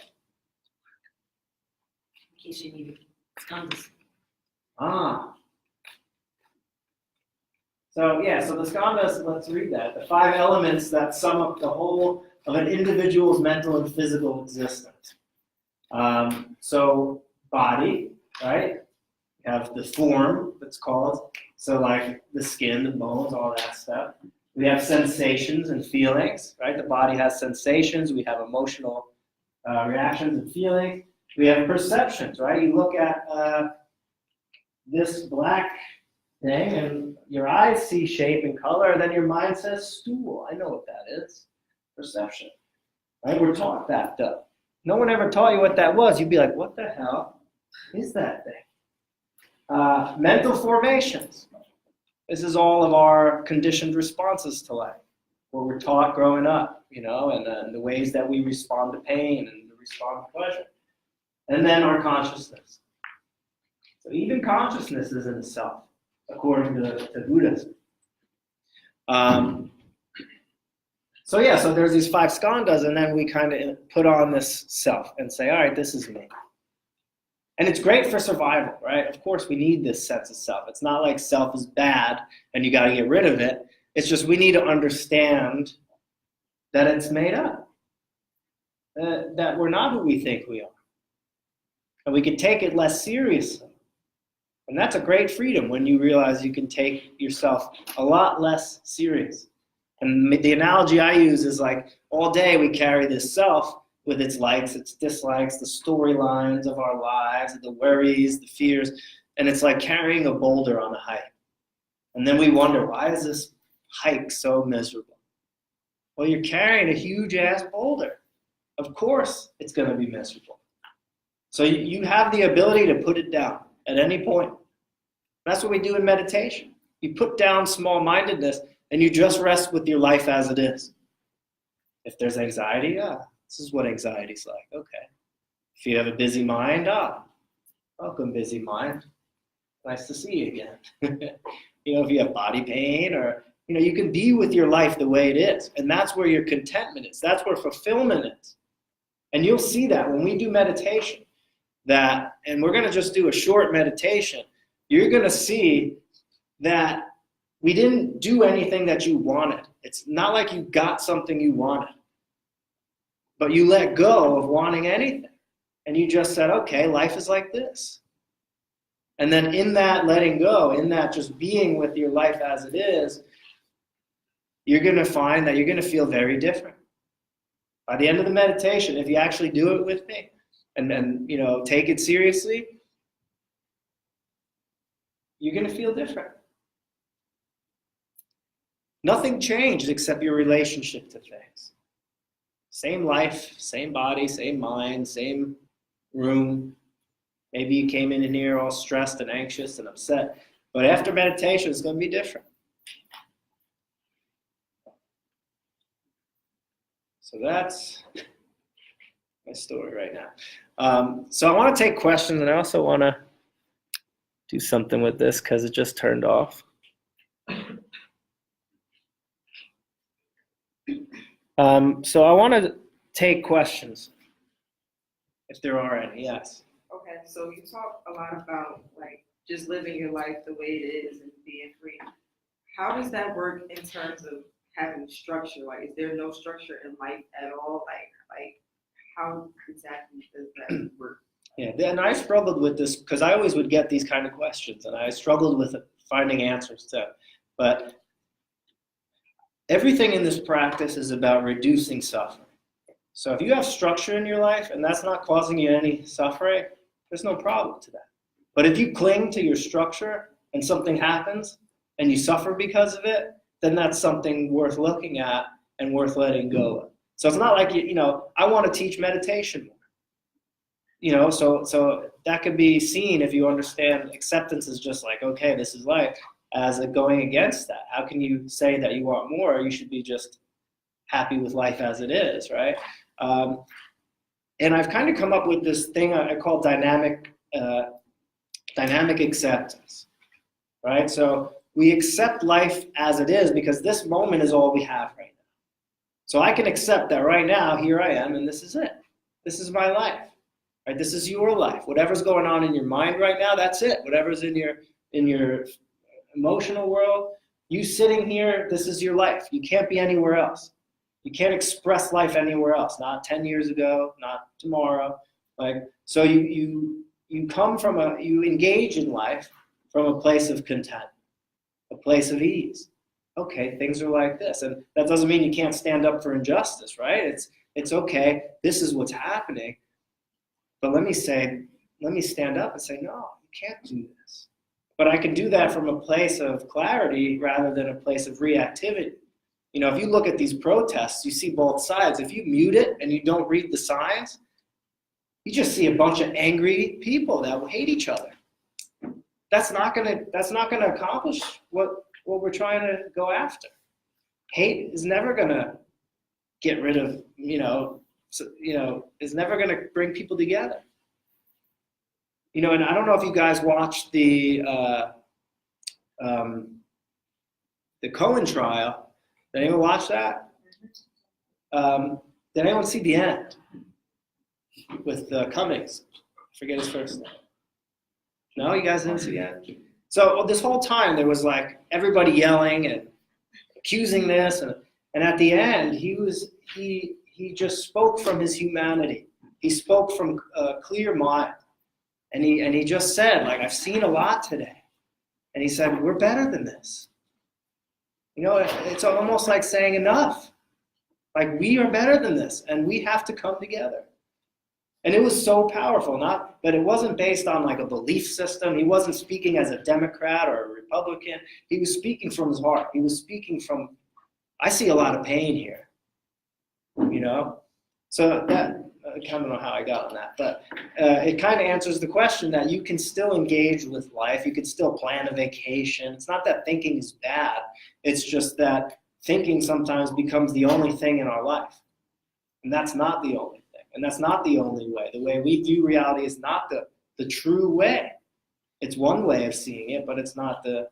In case you need skandhas. So the skandhas, let's read that. The 5 elements that sum up the whole of an individual's mental and physical existence. So body, right? You have the form that's called, so like the skin, the bones, all that stuff. We have sensations and feelings, right? The body has sensations. We have emotional reactions and feelings. We have perceptions, right? You look at this black thing, and your eyes see shape and color, and then your mind says stool. I know what that is. Perception. Right? We're taught that though. No one ever taught you what that was. You'd be like, what the hell is that thing? Mental formations. This is all of our conditioned responses to life, what we're taught growing up, and the ways that we respond to pain and respond to pleasure. And then our consciousness. So even consciousness isn't a self, according to Buddhism. So there's these 5 skandhas, and then we kind of put on this self and say, all right, this is me. And it's great for survival, right? Of course, we need this sense of self. It's not like self is bad and you got to get rid of it. It's just we need to understand that it's made up, that we're not who we think we are. And we can take it less seriously. And that's a great freedom when you realize you can take yourself a lot less serious. And the analogy I use is like all day we carry this self with its likes, its dislikes, the storylines of our lives, the worries, the fears, and it's like carrying a boulder on a hike. And then we wonder, why is this hike so miserable? Well, you're carrying a huge-ass boulder. Of course it's going to be miserable. So you have the ability to put it down at any point. That's what we do in meditation. You put down small-mindedness, and you just rest with your life as it is. If there's anxiety, this is what anxiety's like. Okay. If you have a busy mind, welcome, busy mind. Nice to see you again. If you have body pain or, you can be with your life the way it is. And that's where your contentment is. That's where fulfillment is. And you'll see that when we do meditation, and we're going to just do a short meditation, you're going to see that we didn't do anything that you wanted. It's not like you got something you wanted. But you let go of wanting anything. And you just said, okay, life is like this. And then in that letting go, in that just being with your life as it is, you're going to find that you're going to feel very different. By the end of the meditation, if you actually do it with me and take it seriously, you're going to feel different. Nothing changed except your relationship to things. Same life, same body, same mind, same room. Maybe you came in here all stressed and anxious and upset. But after meditation, it's going to be different. So that's my story right now. So I want to take questions, and I also want to do something with this because it just turned off. So I want to take questions, if there are any. Yes. Okay, so you talk a lot about like just living your life the way it is and being free. How does that work in terms of having structure? Like, is there no structure in life at all? Like how exactly does that work? Yeah, and I struggled with this because I always would get these kind of questions, and I struggled with finding answers to it. But everything in this practice is about reducing suffering. So if you have structure in your life and that's not causing you any suffering, there's no problem to that. But if you cling to your structure and something happens and you suffer because of it, then that's something worth looking at and worth letting go of. So it's not like, I want to teach meditation more. So that could be seen if you understand acceptance is just like, okay, this is life, as going against that. How can you say that you want more? You should be just happy with life as it is, right? And I've kind of come up with this thing I call dynamic acceptance, right? So we accept life as it is because this moment is all we have right now. So I can accept that right now, here I am, and this is it. This is my life, right? This is your life. Whatever's going on in your mind right now, that's it. Whatever's in your emotional world, you sitting here, this is your life. You can't be anywhere else. You can't express life anywhere else, not 10 years ago, not tomorrow. So you engage in life from a place of content, a place of ease. Okay, things are like this. And that doesn't mean you can't stand up for injustice, right? It's okay, this is what's happening. But let me stand up and say, no, you can't do this. But I can do that from a place of clarity rather than a place of reactivity. You know, if you look at these protests, you see both sides. If you mute it and you don't read the signs, you just see a bunch of angry people that will hate each other. That's not gonna accomplish what we're trying to go after. Hate is never gonna get rid of, is never gonna bring people together. You know, and I don't know if you guys watched the Cohen trial. Did anyone watch that? Did anyone see the end with Cummings? I forget his first name. No, you guys didn't see the end? So this whole time there was like everybody yelling and accusing this, and at the end he just spoke from his humanity. He spoke from a clear mind, and he just said, like, I've seen a lot today, and he said, we're better than this. You know, it's almost like saying enough. Like, we are better than this, and we have to come together. And it was so powerful, but it wasn't based on like a belief system. He wasn't speaking as a Democrat or a Republican. He was speaking from his heart. He was speaking from, I see a lot of pain here, you know? So that, I don't know how I got on that, but it kind of answers the question that you can still engage with life. You can still plan a vacation. It's not that thinking is bad. It's just that thinking sometimes becomes the only thing in our life. And that's not the only thing. And that's not the only way. The way we view reality is not the true way. It's one way of seeing it, but it's not the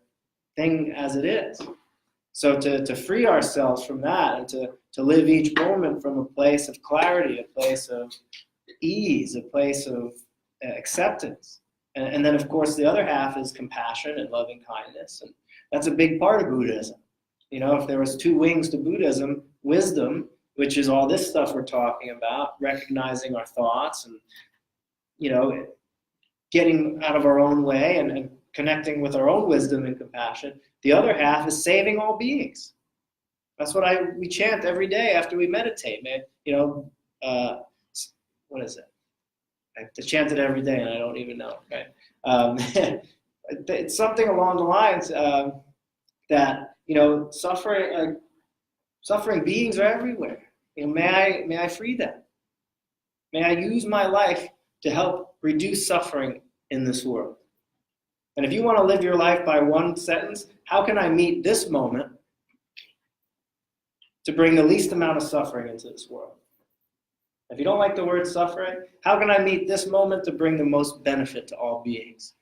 thing as it is. So to free ourselves from that and to live each moment from a place of clarity, a place of ease, a place of acceptance. And then, of course, the other half is compassion and loving kindness. And that's a big part of Buddhism. You know, if there was two wings to Buddhism, wisdom, which is all this stuff we're talking about, recognizing our thoughts and, you know, getting out of our own way and connecting with our own wisdom and compassion. The other half is saving all beings. That's what we chant every day after we meditate, man. You know, what is it? I have to chant it every day and I don't even know, right? It's something along the lines that, you know, suffering beings are everywhere. You know, may I free them? May I use my life to help reduce suffering in this world? And if you want to live your life by one sentence, how can I meet this moment to bring the least amount of suffering into this world? If you don't like the word suffering, how can I meet this moment to bring the most benefit to all beings?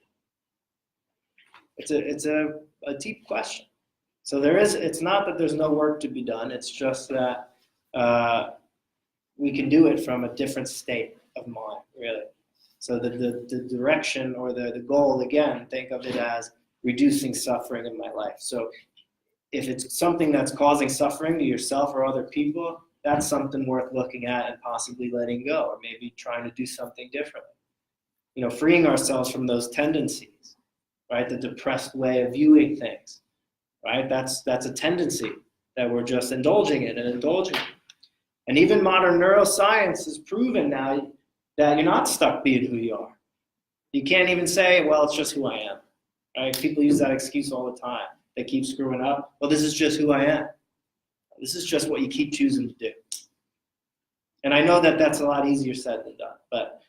It's a deep question. So it's not that there's no work to be done, it's just that we can do it from a different state of mind, really. So the direction or the goal, again, think of it as reducing suffering in my life. So if it's something that's causing suffering to yourself or other people, that's something worth looking at and possibly letting go, or maybe trying to do something differently. You know, freeing ourselves from those tendencies, right? The depressed way of viewing things, right? That's a tendency that we're just indulging in and indulging in. And even modern neuroscience has proven now that you're not stuck being who you are. You can't even say, well, it's just who I am. Right? People use that excuse all the time. They keep screwing up. Well, this is just who I am. This is just what you keep choosing to do. And I know that that's a lot easier said than done, but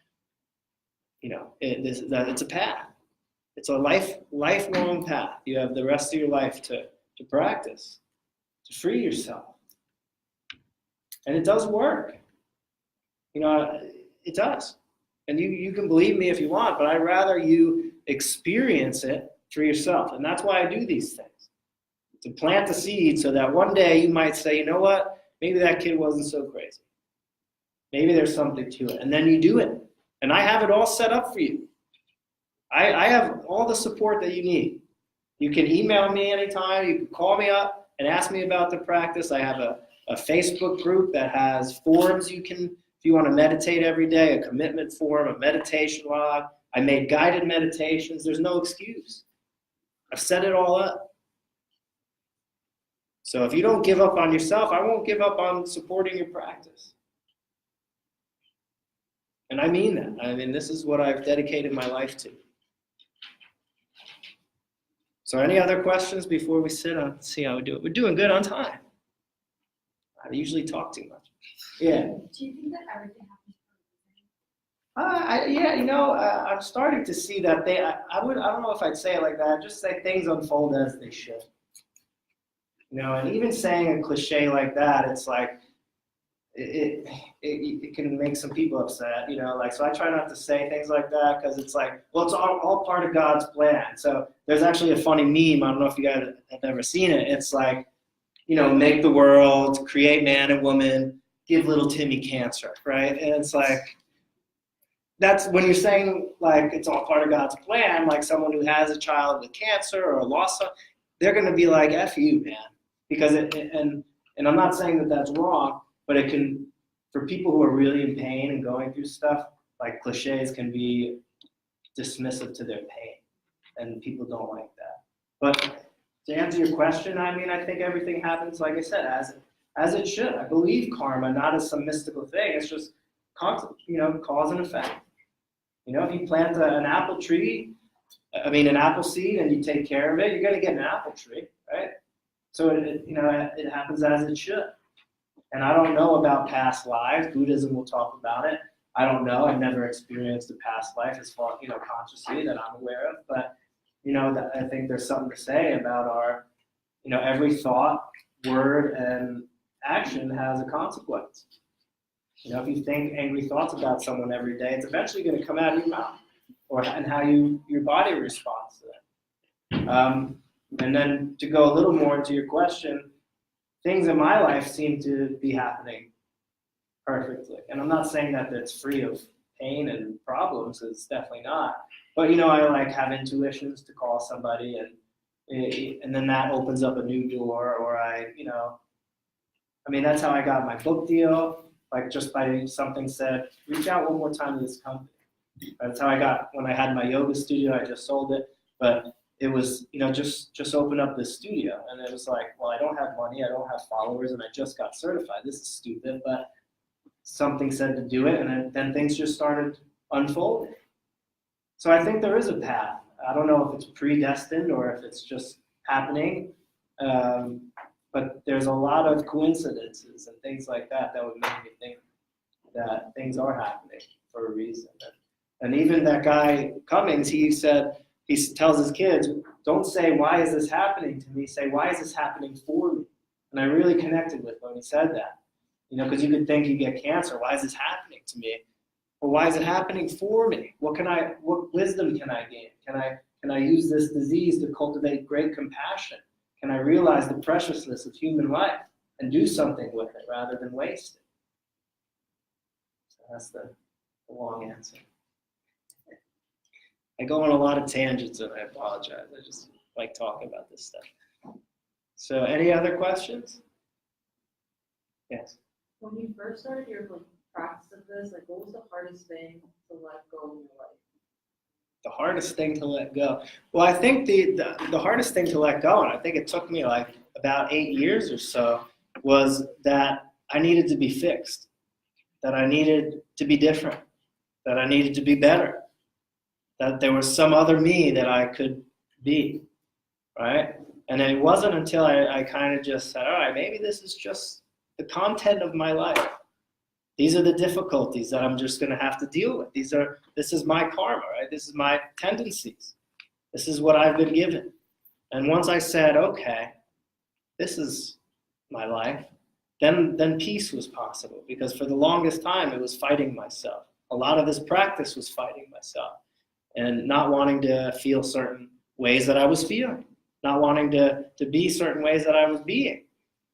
you know, it's a path. It's a lifelong path. You have the rest of your life to practice, to free yourself. And it does work. You know, it does. And you can believe me if you want, but I'd rather you experience it for yourself. And that's why I do these things. To plant the seed so that one day you might say, you know what, maybe that kid wasn't so crazy. Maybe there's something to it. And then you do it. And I have it all set up for you. I have all the support that you need. You can email me anytime. You can call me up and ask me about the practice. I have a Facebook group that has forums you can, if you want to meditate every day, a commitment form, a meditation log. I made guided meditations. There's no excuse. I've set it all up. So if you don't give up on yourself, I won't give up on supporting your practice. And I mean that. I mean, this is what I've dedicated my life to. So any other questions before we sit on, see how we do it? We're doing good on time. I usually talk too much. Yeah. Do you think that everything happens I'm starting to see that I don't know if I'd say it like that. I'd just say things unfold as they should. And even saying a cliche like that, it's like, it can make some people upset, so I try not to say things like that because it's like, well, it's all part of God's plan. So there's actually a funny meme, I don't know if you guys have ever seen it. It's like, make the world, create man and woman, give little Timmy cancer, right? And it's like, that's when you're saying like it's all part of God's plan, like someone who has a child with cancer or a loss, they're going to be like, F you, man. Because and I'm not saying that that's wrong, but it can, for people who are really in pain and going through stuff, like cliches can be dismissive to their pain, and people don't like that. But to answer your question, I think everything happens, like I said, as it should. I believe karma, not as some mystical thing. It's just cause and effect. If you plant an apple seed, and you take care of it, you're going to get an apple tree, right? So it happens as it should. And I don't know about past lives. Buddhism will talk about it. I don't know. I've never experienced a past life as far, consciously that I'm aware of. But, I think there's something to say about our, every thought, word, and action has a consequence. If you think angry thoughts about someone every day, it's eventually going to come out of your mouth, and how your body responds to it. And then to go a little more into your question, things in my life seem to be happening perfectly. And I'm not saying that it's free of pain and problems. It's definitely not. But, I have intuitions to call somebody, and then that opens up a new door, or that's how I got my book deal. Like just by something said, reach out one more time to this company. That's how I got, when I had my yoga studio, I just sold it. But it was, just open up this studio. And it was like, well, I don't have money, I don't have followers, and I just got certified. This is stupid, but something said to do it, and then things just started unfolding. So I think there is a path. I don't know if it's predestined or if it's just happening. But there's a lot of coincidences and things like that would make me think that things are happening for a reason. And even that guy Cummings, he tells his kids, don't say, why is this happening to me? Say, why is this happening for me? And I really connected with when he said that. Because you could think you get cancer. Why is this happening to me? Well, why is it happening for me? What wisdom can I gain? Can I use this disease to cultivate great compassion? Can I realize the preciousness of human life and do something with it rather than waste it? So that's the long answer. I go on a lot of tangents, and I apologize. I just like talking about this stuff. So any other questions? Yes. When you first started your practice of this, what was the hardest thing to let go in your life? The hardest thing to let go. Well, I think the hardest thing to let go, and I think it took me about 8 years or so, was that I needed to be fixed, that I needed to be different, that I needed to be better, that there was some other me that I could be, right? And it wasn't until I kind of just said, all right, maybe this is just the content of my life. These are the difficulties that I'm just going to have to deal with. This is my karma, right? This is my tendencies. This is what I've been given. And once I said, okay, this is my life, then peace was possible. Because for the longest time, it was fighting myself. A lot of this practice was fighting myself and not wanting to feel certain ways that I was feeling, not wanting to be certain ways that I was being.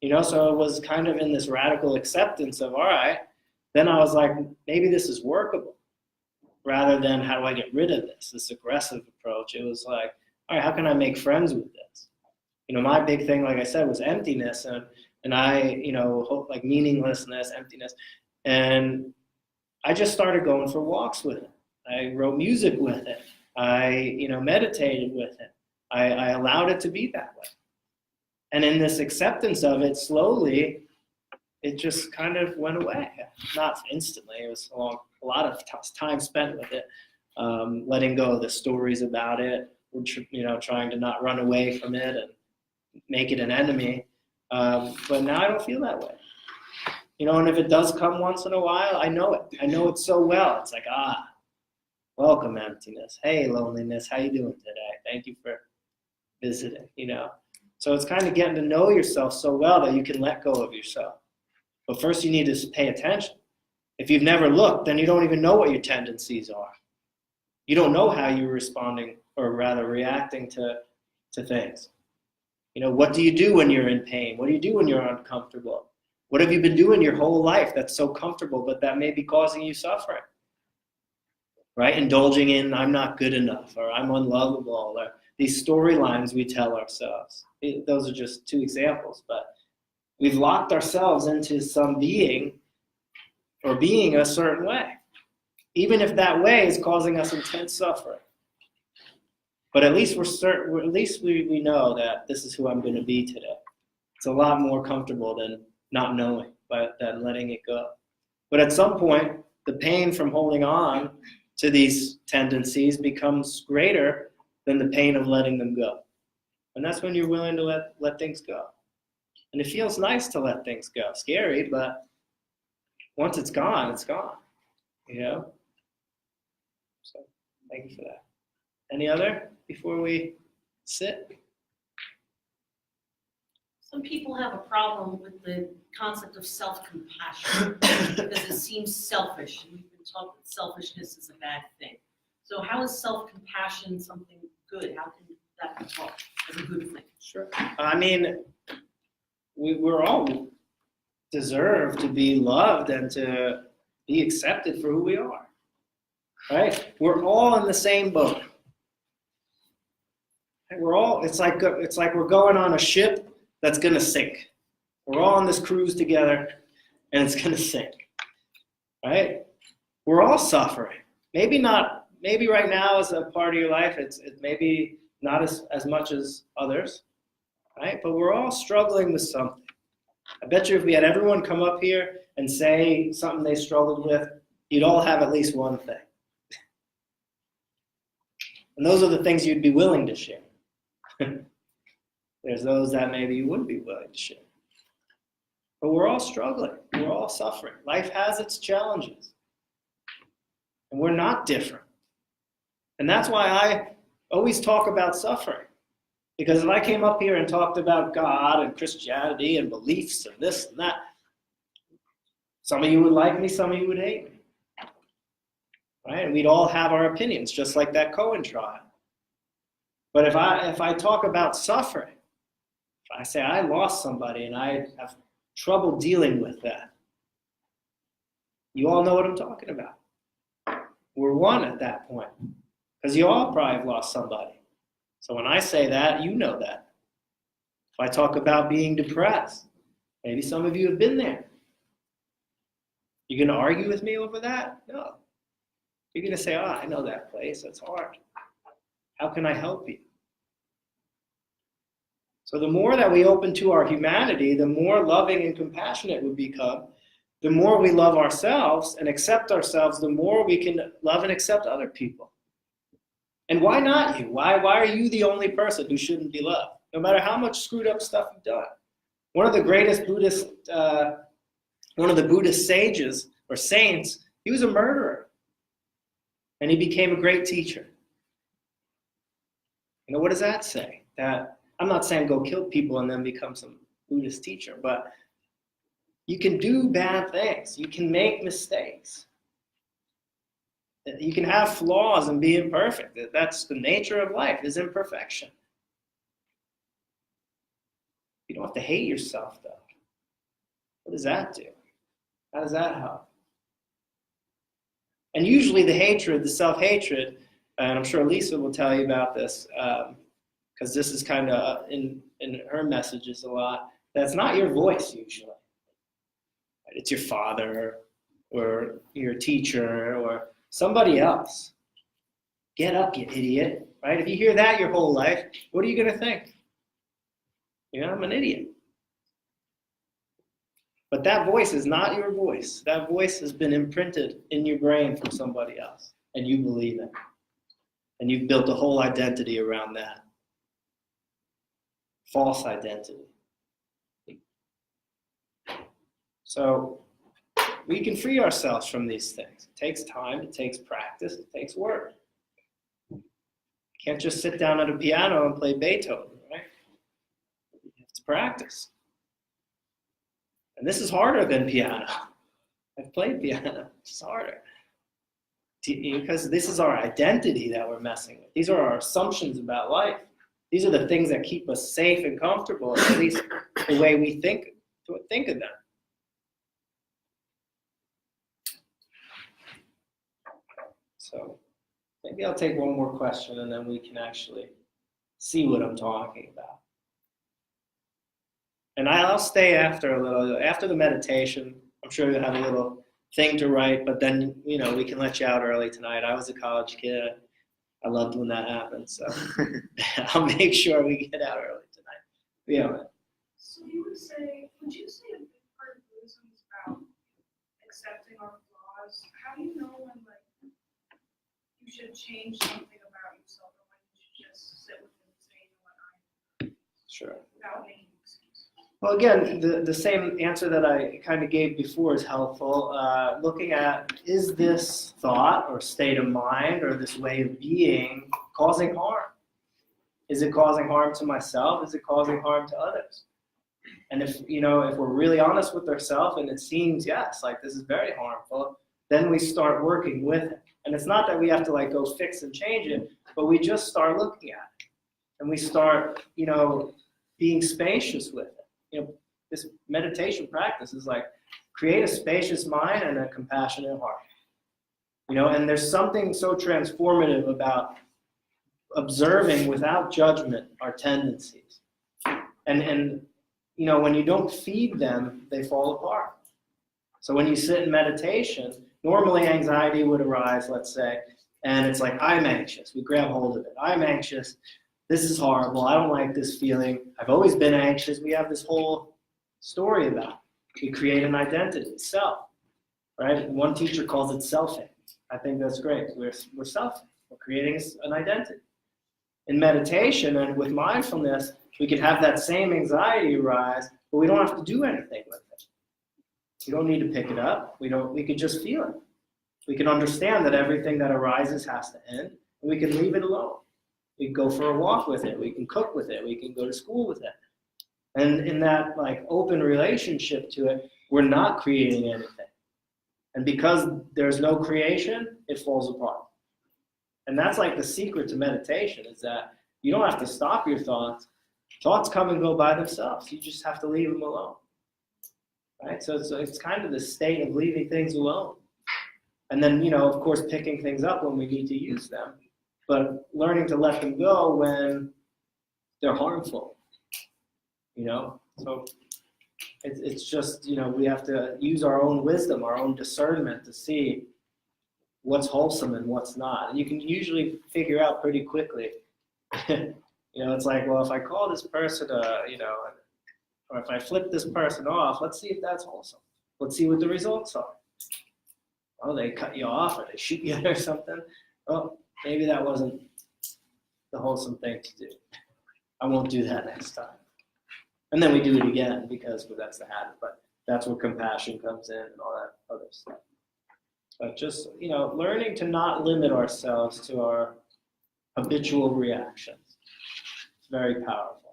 So it was kind of in this radical acceptance of, all right, then I was like, maybe this is workable, rather than how do I get rid of this aggressive approach. It was like, all right, how can I make friends with this? My big thing, like I said, was emptiness, and I, like meaninglessness, emptiness. And I just started going for walks with it. I wrote music with it. I, meditated with it. I allowed it to be that way. And in this acceptance of it, slowly, it just kind of went away. Not instantly. It was a lot of time spent with it, letting go of the stories about it, we're trying to not run away from it and make it an enemy. But now I don't feel that way. And if it does come once in a while, I know it. I know it so well. It's like, welcome emptiness. Hey, loneliness. How you doing today? Thank you for visiting, So it's kind of getting to know yourself so well that you can let go of yourself. But first you need to pay attention. If you've never looked, then you don't even know what your tendencies are. You don't know how you're responding, or rather reacting to things. What do you do when you're in pain? What do you do when you're uncomfortable? What have you been doing your whole life that's so comfortable, but that may be causing you suffering? Right? Indulging in, I'm not good enough, or I'm unlovable, or these storylines we tell ourselves. Those are just two examples, but we've locked ourselves into some being or being a certain way, even if that way is causing us intense suffering. But at least we know that this is who I'm going to be today. It's a lot more comfortable than not knowing, than letting it go. But at some point, the pain from holding on to these tendencies becomes greater than the pain of letting them go. And that's when you're willing to let things go. And it feels nice to let things go. Scary, but once it's gone, it's gone. So thank you for that. Any other before we sit? Some people have a problem with the concept of self-compassion because it seems selfish. We've been taught that selfishness is a bad thing. So how is self-compassion something good? How can that be taught as a good thing? Sure. I mean, we're all deserve to be loved and to be accepted for who we are. Right? We're all in the same boat. It's like we're going on a ship that's going to sink. We're all on this cruise together, and it's going to sink. Right? We're all suffering. Maybe right now as a part of your life, it's maybe not as much as others. Right? But we're all struggling with something. I bet you if we had everyone come up here and say something they struggled with, you'd all have at least one thing. And those are the things you'd be willing to share. There's those that maybe you wouldn't be willing to share. But we're all struggling. We're all suffering. Life has its challenges. And we're not different. And that's why I always talk about suffering. Because if I came up here and talked about God and Christianity and beliefs and this and that, some of you would like me, some of you would hate me. Right? And we'd all have our opinions, just like that Cohen trial. But if I talk about suffering, if I say I lost somebody and I have trouble dealing with that, you all know what I'm talking about. We're one at that point. Because you all probably have lost somebody. So when I say that, you know that. If I talk about being depressed, maybe some of you have been there. You going to argue with me over that? No. You're going to say, I know that place. That's hard. How can I help you? So the more that we open to our humanity, the more loving and compassionate we become. The more we love ourselves and accept ourselves, the more we can love and accept other people. And why not you? Why are you the only person who shouldn't be loved? No matter how much screwed up stuff you've done. One of the Buddhist sages or saints, he was a murderer. And he became a great teacher. What does that say? That I'm not saying go kill people and then become some Buddhist teacher, but you can do bad things. You can make mistakes. You can have flaws and be imperfect. That's the nature of life, is imperfection. You don't have to hate yourself, though. What does that do? How does that help? And usually the hatred, the self-hatred, and I'm sure Lisa will tell you about this, because this is kind of in her messages a lot, that's not your voice usually. It's your father or your teacher or somebody else. Get up, you idiot. Right? If you hear that your whole life, what are you going to think? I'm an idiot. But that voice is not your voice. That voice has been imprinted in your brain from somebody else, and you believe it. And you've built a whole identity around that. False identity. So we can free ourselves from these things. It takes time, it takes practice, it takes work. You can't just sit down at a piano and play Beethoven, right? You have to practice. And this is harder than piano. I've played piano, it's harder. Because this is our identity that we're messing with. These are our assumptions about life. These are the things that keep us safe and comfortable, at least the way we think of them. So maybe I'll take one more question and then we can actually see what I'm talking about. And I'll stay after the meditation. I'm sure you'll have a little thing to write, but then, we can let you out early tonight. I was a college kid. I loved when that happened, so I'll make sure we get out early tonight. Yeah. So would you say a big part of Buddhism is about accepting our flaws? How do you know when, you should change something about yourself or when you should just sit with it and say, what I am? Sure. Without making excuses. Well, again, the same answer that I kind of gave before is helpful. Looking at, is this thought or state of mind or this way of being causing harm? Is it causing harm to myself? Is it causing harm to others? And if we're really honest with ourselves and it seems, yes, this is very harmful, then we start working with it. And it's not that we have to go fix and change it, but we just start looking at it. And we start, being spacious with it. This meditation practice is create a spacious mind and a compassionate heart. And there's something so transformative about observing without judgment our tendencies. And when you don't feed them, they fall apart. So when you sit in meditation, normally anxiety would arise, let's say, and it's I'm anxious. We grab hold of it. I'm anxious. This is horrible. I don't like this feeling. I've always been anxious. We have this whole story about it. We create an identity, self, right? One teacher calls it selfing. I think that's great. We're selfing. We're creating an identity. In meditation and with mindfulness, we can have that same anxiety arise, but we don't have to do anything with it. We don't need to pick it up. We can just feel it. We can understand that everything that arises has to end, and we can leave it alone. We can go for a walk with it. We can cook with it. We can go to school with it. And in that open relationship to it, we're not creating anything. And because there's no creation, it falls apart. And that's the secret to meditation, is that you don't have to stop your thoughts. Thoughts come and go by themselves. You just have to leave them alone. Right? So it's kind of the state of leaving things alone. And then, of course, picking things up when we need to use them, but learning to let them go when they're harmful. So it's just, we have to use our own wisdom, our own discernment to see what's wholesome and what's not. And you can usually figure out pretty quickly. It's well, if I call this person, or if I flip this person off, let's see if that's wholesome. Let's see what the results are. Oh, they cut you off or they shoot you or something. Oh, maybe that wasn't the wholesome thing to do. I won't do that next time. And then we do it again because that's the habit. But that's where compassion comes in and all that other stuff. But just, learning to not limit ourselves to our habitual reactions. It's very powerful.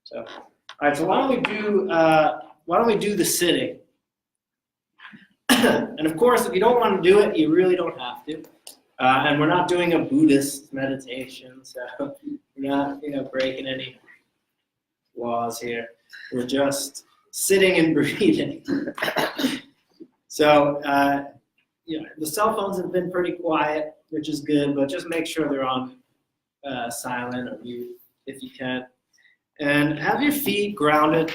So, all right, so why don't we do the sitting? And of course, if you don't want to do it, you really don't have to. And we're not doing a Buddhist meditation, so we're not, breaking any laws here. We're just sitting and breathing. So, the cell phones have been pretty quiet, which is good, but just make sure they're on silent or mute if you can. And have your feet grounded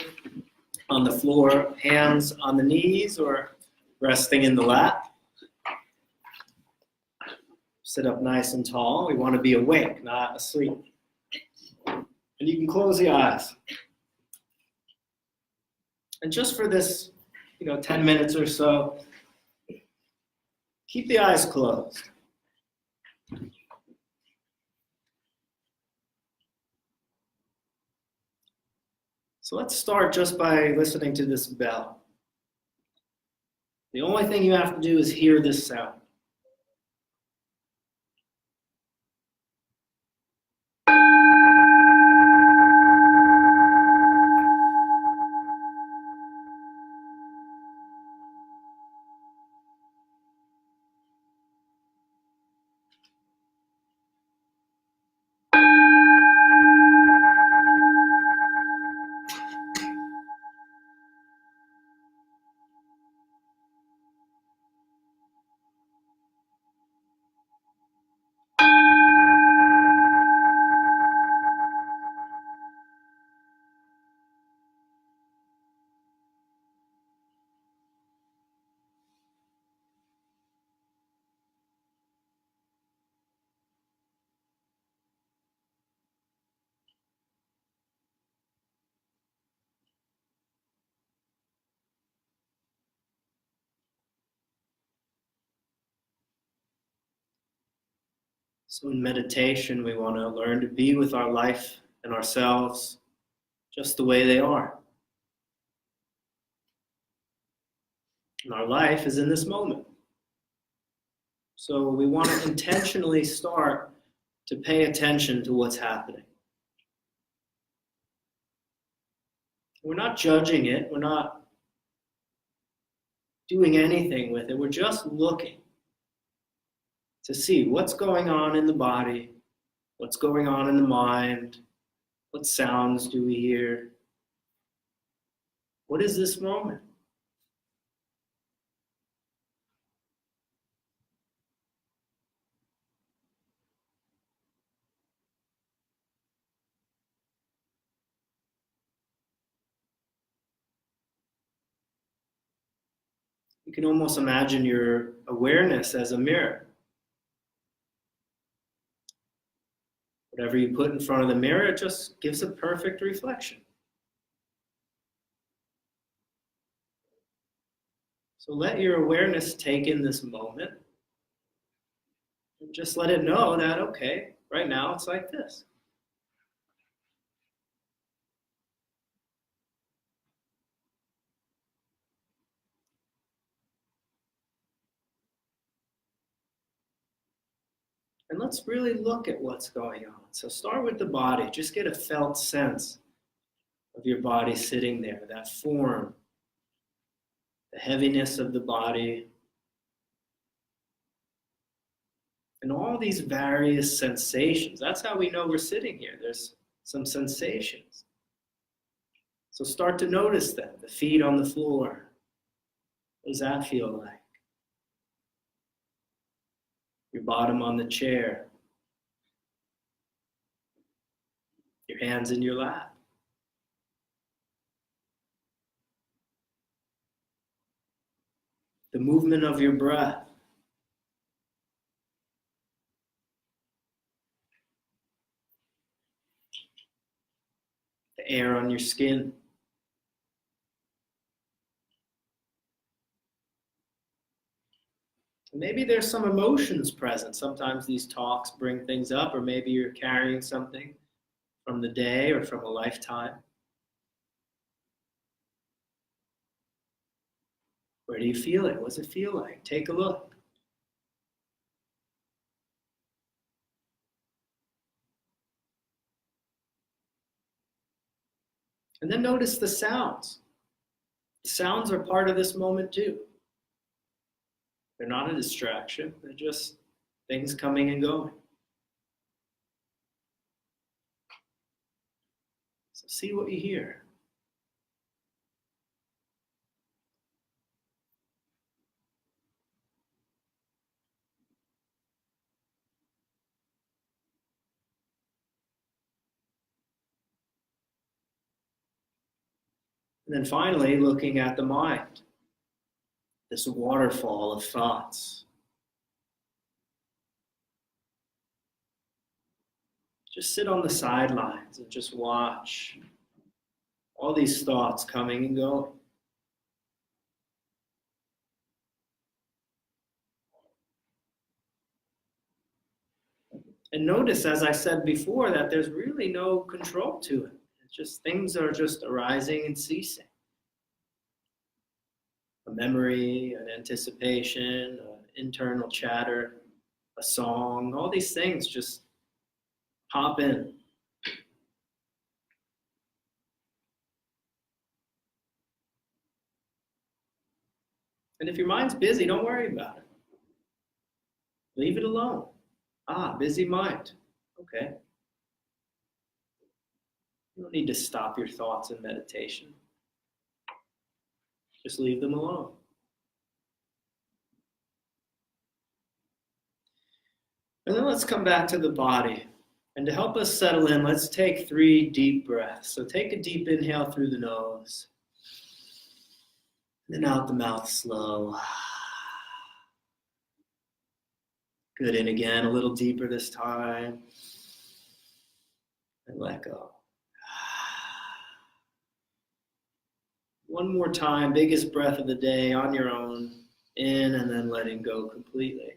on the floor, hands on the knees or resting in the lap. Sit up nice and tall. We want to be awake, not asleep. And you can close the eyes. And just for this, 10 minutes or so, keep the eyes closed. So let's start just by listening to this bell. The only thing you have to do is hear this sound. So in meditation, we want to learn to be with our life and ourselves just the way they are. And our life is in this moment. So we want to intentionally start to pay attention to what's happening. We're not judging it. We're not doing anything with it. We're just looking to see what's going on in the body, what's going on in the mind, what sounds do we hear? What is this moment? You can almost imagine your awareness as a mirror. Whatever you put in front of the mirror, it just gives a perfect reflection. So let your awareness take in this moment and just let it know that, okay, right now it's like this. And let's really look at what's going on. So start with the body. Just get a felt sense of your body sitting there, that form, the heaviness of the body, and all these various sensations. That's how we know we're sitting here. There's some sensations. So start to notice them. The feet on the floor. What does that feel like? Your bottom on the chair. Your hands in your lap. The movement of your breath. The air on your skin. Maybe there's some emotions present. Sometimes these talks bring things up, or maybe you're carrying something from the day or from a lifetime. Where do you feel it? What does it feel like? Take a look. And then notice the sounds. The sounds are part of this moment too. They're not a distraction. They're just things coming and going. So see what you hear. And then finally, looking at the mind. This waterfall of thoughts. Just sit on the sidelines and just watch all these thoughts coming and going. And notice, as I said before, that there's really no control to it. It's just things are just arising and ceasing. A memory, an anticipation, an internal chatter, a song, all these things just pop in. And if your mind's busy, don't worry about it. Leave it alone. Ah, busy mind. Okay. You don't need to stop your thoughts in meditation. Just leave them alone. And then let's come back to the body. And to help us settle in, let's take 3 deep breaths. So take a deep inhale through the nose. Then out the mouth slow. Good, in again, a little deeper this time. And let go. One more time, biggest breath of the day on your own. In and then letting go completely.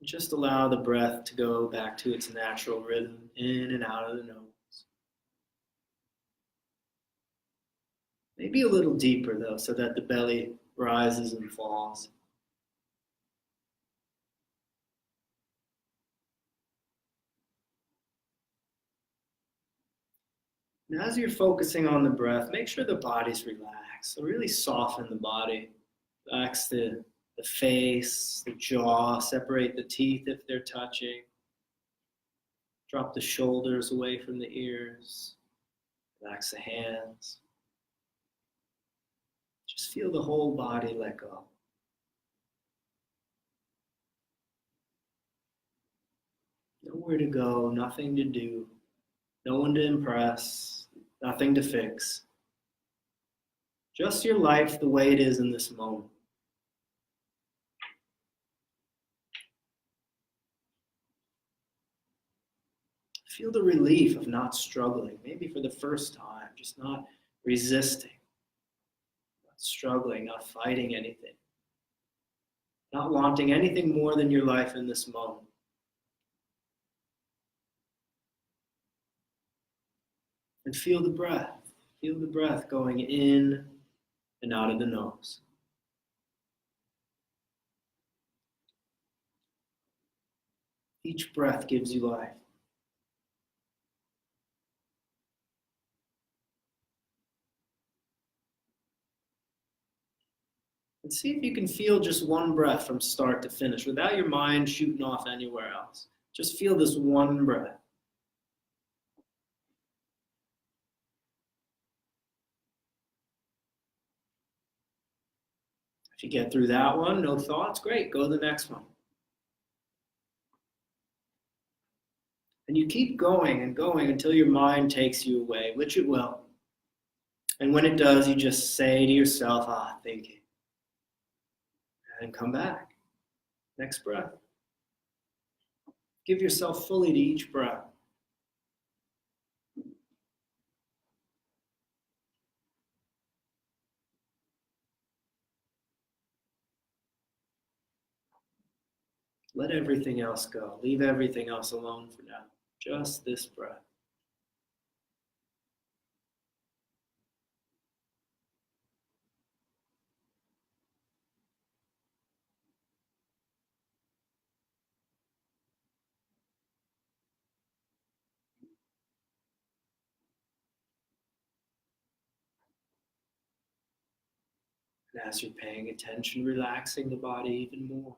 Just allow the breath to go back to its natural rhythm, in and out of the nose. Maybe a little deeper though, so that the belly rises and falls. And as you're focusing on the breath, make sure the body's relaxed. So really soften the body. Relax the face, the jaw, separate the teeth if they're touching. Drop the shoulders away from the ears. Relax the hands. Just feel the whole body let go. Nowhere to go, nothing to do, no one to impress, nothing to fix. Just your life the way it is in this moment. Feel the relief of not struggling, maybe for the first time, just not resisting, not struggling, not fighting anything, not wanting anything more than your life in this moment. And feel the breath going in and out of the nose. Each breath gives you life. And see if you can feel just one breath from start to finish without your mind shooting off anywhere else. Just feel this one breath. If you get through that one, no thoughts, great, go to the next one. And you keep going and going until your mind takes you away, which it will. And when it does, you just say to yourself, thinking. And come back. Next breath. Give yourself fully to each breath. Let everything else go. Leave everything else alone for now. Just this breath. And as you're paying attention, relaxing the body even more.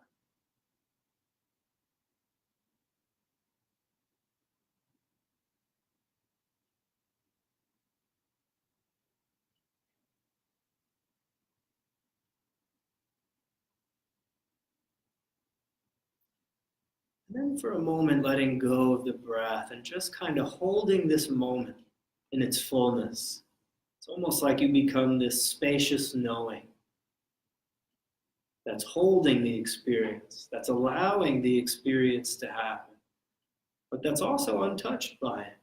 And then for a moment, letting go of the breath and just kind of holding this moment in its fullness. It's almost like you become this spacious knowing that's holding the experience, that's allowing the experience to happen, but that's also untouched by it.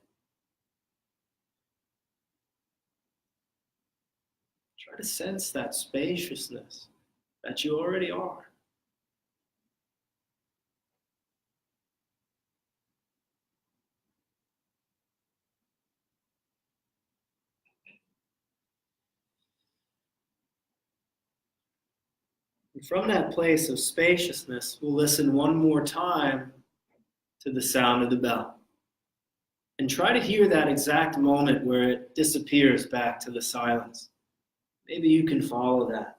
Try to sense that spaciousness that you already are. And from that place of spaciousness, we'll listen one more time to the sound of the bell. And try to hear that exact moment where it disappears back to the silence. Maybe you can follow that.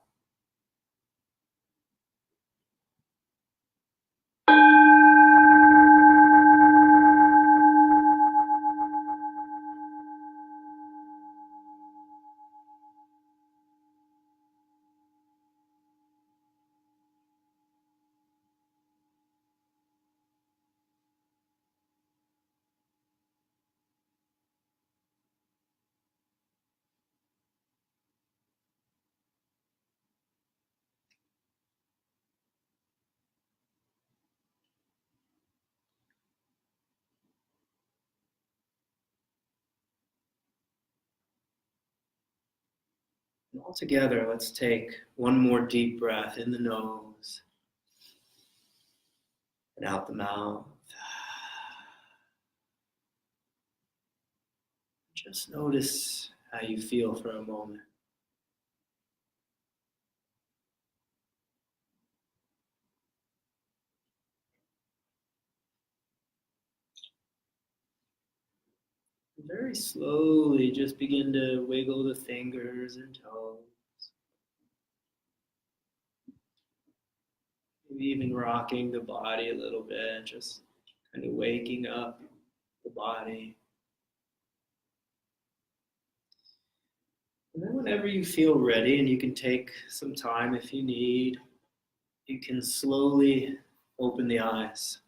And all together, let's take one more deep breath in the nose and out the mouth. Just notice how you feel for a moment. Very slowly, just begin to wiggle the fingers and toes. Maybe even rocking the body a little bit, just kind of waking up the body. And then whenever you feel ready, and you can take some time if you need, you can slowly open the eyes.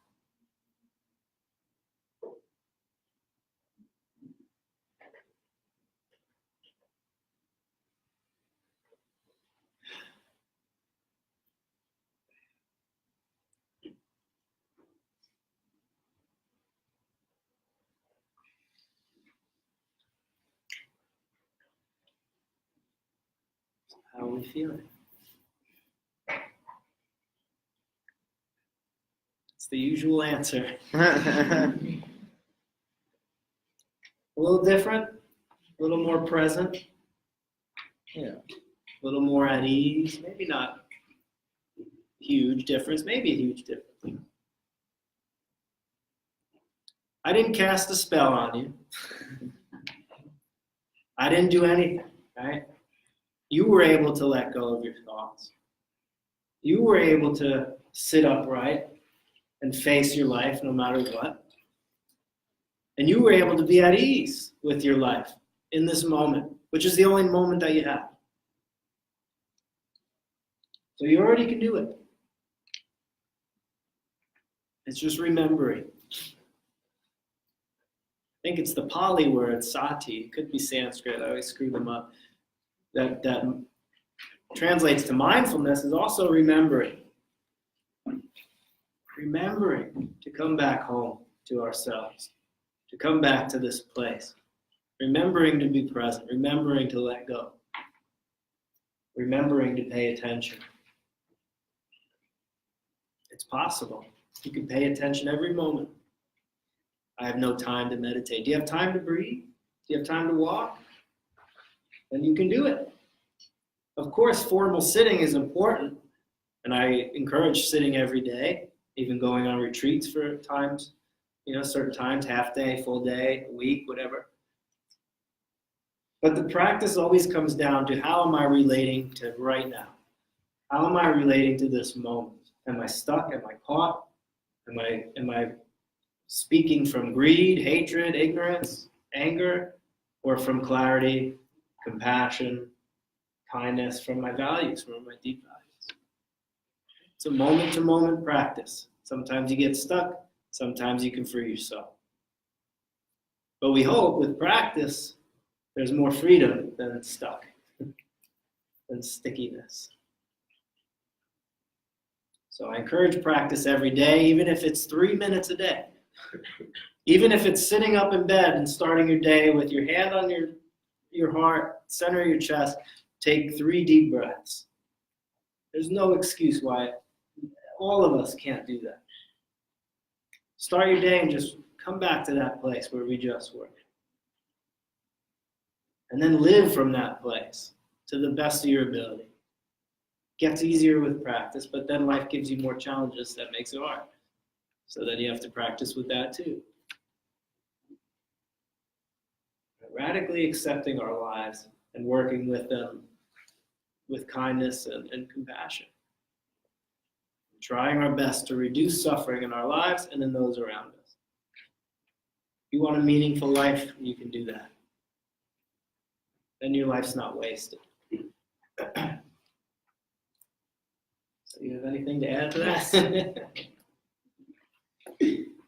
How are we feeling? It's the usual answer. A little different, a little more present, a little more at ease. Maybe not huge difference, maybe a huge difference. I didn't cast a spell on you. I didn't do anything, right? You were able to let go of your thoughts. You were able to sit upright and face your life no matter what. And you were able to be at ease with your life in this moment, which is the only moment that you have. So you already can do it. It's just remembering. I think it's the Pali word, sati. It could be Sanskrit. I always screw them up. That translates to mindfulness is also remembering. Remembering to come back home to ourselves, to come back to this place. Remembering to be present, remembering to let go. Remembering to pay attention. It's possible. You can pay attention every moment. I have no time to meditate. Do you have time to breathe? Do you have time to walk? Then you can do it. Of course, formal sitting is important, and I encourage sitting every day, even going on retreats for times, certain times, half day, full day, a week, whatever. But the practice always comes down to how am I relating to right now? How am I relating to this moment? Am I stuck? Am I caught? Am I speaking from greed, hatred, ignorance, anger, or from clarity, compassion, kindness, from my values, from my deep values? It's a moment-to-moment practice. Sometimes you get stuck. Sometimes you can free yourself. But we hope with practice, there's more freedom than stuck, than stickiness. So I encourage practice every day, even if it's 3 minutes a day. Even if it's sitting up in bed and starting your day with your hand on your heart, center of your chest, take 3 deep breaths. There's no excuse why all of us can't do that. Start your day and just come back to that place where we just were. And then live from that place to the best of your ability. gets easier with practice, but then life gives you more challenges that makes it hard. So then you have to practice with that too. Radically accepting our lives and working with them with kindness and compassion. Trying our best to reduce suffering in our lives and in those around us. If you want a meaningful life, you can do that. Then your life's not wasted. So you have anything to add to that?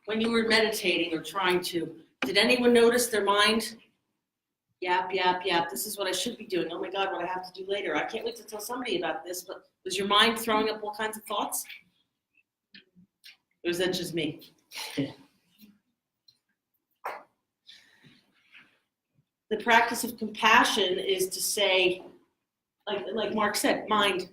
When you were meditating or trying to, did anyone notice their mind? Yap, yap, yap. This is what I should be doing. Oh my God, what I have to do later. I can't wait to tell somebody about this, but was your mind throwing up all kinds of thoughts? Or was that just me? The practice of compassion is to say, like Mark said, mind,